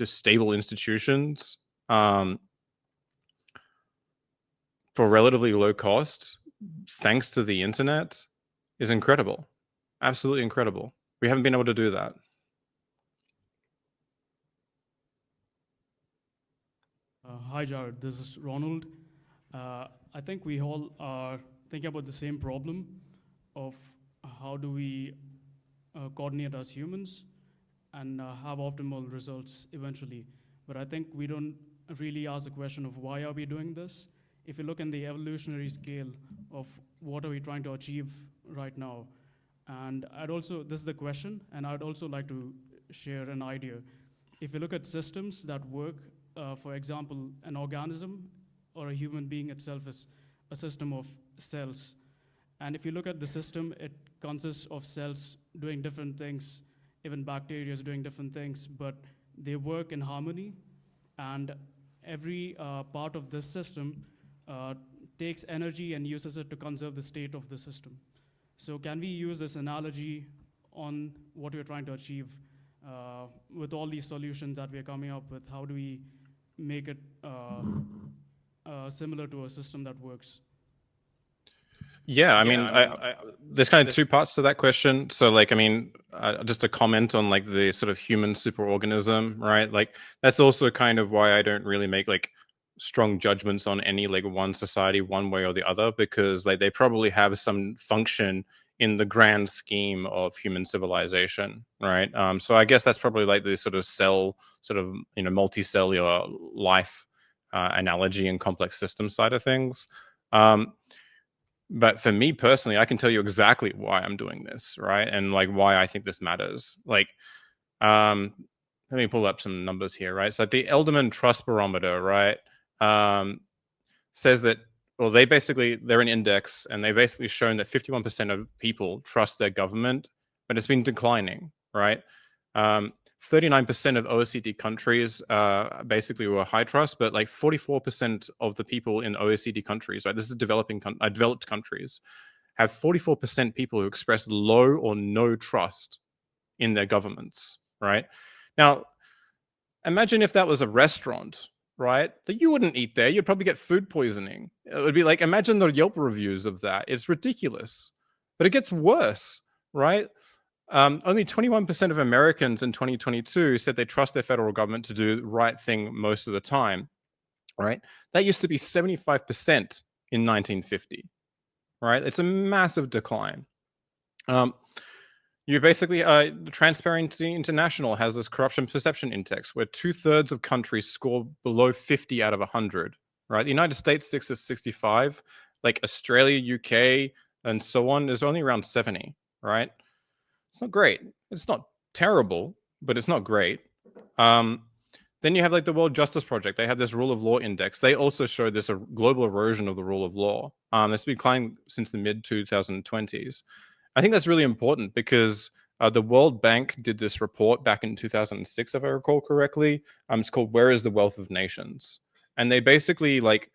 stable institutions for relatively low cost, thanks to the internet, is incredible. Absolutely incredible. We haven't been able to do that. Hi, Jared. This is Ronald. I think we all are thinking about the same problem of how do we coordinate as humans and have optimal results eventually. But I think we don't really ask the question of why are we doing this? If you look in the evolutionary scale of what are we trying to achieve right now, and this is the question, and I'd also like to share an idea. If you look at systems that work, for example, an organism or a human being itself is a system of cells. And if you look at the system, it consists of cells doing different things, even bacteria is doing different things, but they work in harmony. And every part of this system takes energy and uses it to conserve the state of the system. So can we use this analogy on what we're trying to achieve with all these solutions that we're coming up with? How do we make it similar to a system that works? Yeah, I mean, there's kind of two parts to that question. So, like, I mean, just a comment on like the sort of human superorganism, right? Like, that's also kind of why I don't really make like strong judgments on any like one society one way or the other, because like they probably have some function in the grand scheme of human civilization, right? So I guess that's probably like the sort of cell, sort of multicellular life analogy and complex system side of things. But for me personally, I can tell you exactly why I'm doing this, right? And like why I think this matters. Like, let me pull up some numbers here, right? So the Elderman Trust Barometer, right, says that, well, they're an index, and they've basically shown that 51% of people trust their government, but it's been declining, right? 39% of OECD countries basically were high trust, but like 44% of the people in OECD countries, right? This is developed countries, have 44% people who express low or no trust in their governments, right? Now, imagine if that was a restaurant, right? That you wouldn't eat there. You'd probably get food poisoning. It would be like, imagine the Yelp reviews of that. It's ridiculous. But it gets worse, right? Only 21% of Americans in 2022 said they trust their federal government to do the right thing most of the time, right? That used to be 75% in 1950, right? It's a massive decline. You basically, Transparency International has this corruption perception index where 2/3 of countries score below 50 out of 100, right? The United States sits at 65, like Australia, UK, and so on is only around 70, right? It's not great. It's not terrible, but it's not great. Then you have like the World Justice Project. They have this rule of law index. They also show this global erosion of the rule of law. It's been climbing since the mid 2020s. I think that's really important because the World Bank did this report back in 2006, if I recall correctly. It's called "Where is the Wealth of Nations?" And they basically like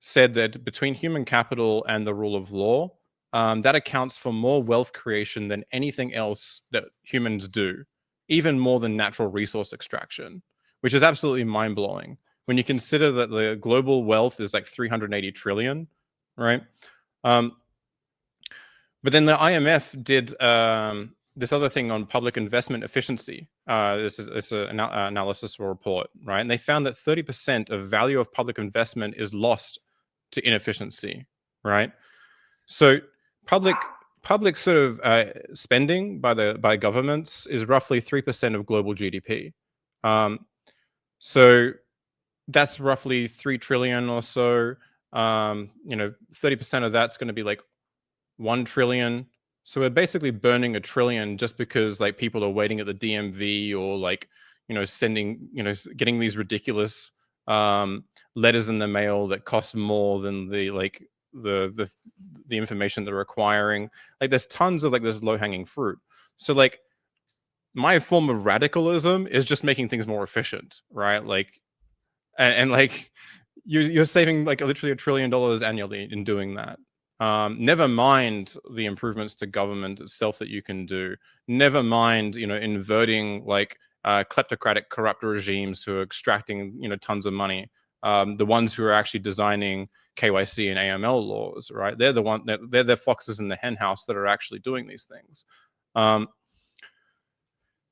said that between human capital and the rule of law, that accounts for more wealth creation than anything else that humans do, even more than natural resource extraction, which is absolutely mind-blowing when you consider that the global wealth is like 380 trillion, right? But then the IMF did this other thing on public investment efficiency. This is an analysis report, right? And they found that 30% of value of public investment is lost to inefficiency, right? So public sort of spending by governments is roughly 3% of global GDP. So that's roughly 3 trillion or so. 30% of that's going to be like 1 trillion. So we're basically burning 1 trillion just because like people are waiting at the DMV or like, getting these ridiculous letters in the mail that cost more than the information they're requiring. Like there's tons of like this low-hanging fruit. So like my form of radicalism is just making things more efficient, right? Like, and like you're saving like literally $1 trillion annually in doing that. Never mind the improvements to government itself that you can do. Never mind, inverting like kleptocratic, corrupt regimes who are extracting, tons of money. The ones who are actually designing KYC and AML laws, right? They're the foxes in the hen house that are actually doing these things.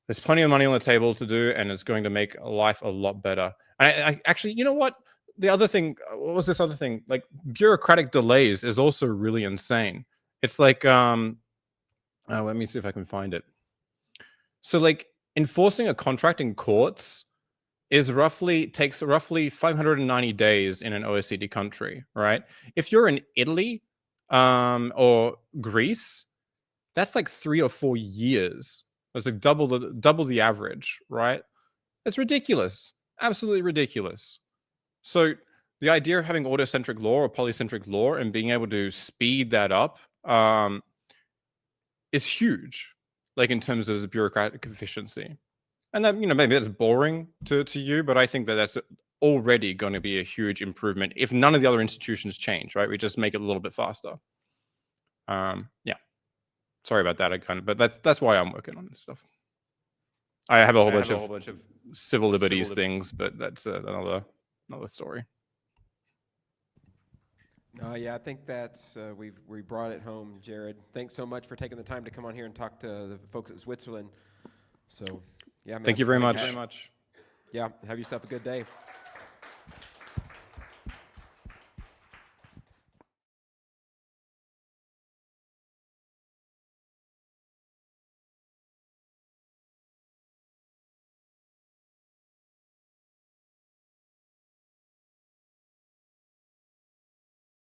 There's plenty of money on the table to do, and it's going to make life a lot better. I actually, you know what? The other thing, what was this other thing? Like bureaucratic delays is also really insane. It's like, let me see if I can find it. So like enforcing a contract in courts takes roughly 590 days in an OECD country, right? If you're in Italy or Greece, that's like 3 or 4 years. It's like double the average, right? It's ridiculous, absolutely ridiculous. So the idea of having autocentric law or polycentric law and being able to speed that up is huge, like in terms of the bureaucratic efficiency. And then, maybe that's boring to you, but I think that that's already going to be a huge improvement if none of the other institutions change, right? We just make it a little bit faster. Yeah. Sorry about that. But that's why I'm working on this stuff. I have a whole bunch of civil liberties things, but that's another story. Yeah, I think that's we brought it home, Jared. Thanks so much for taking the time to come on here and talk to the folks at Zuitzerland. So, yeah, man, Thank you very much. Yeah, have yourself a good day.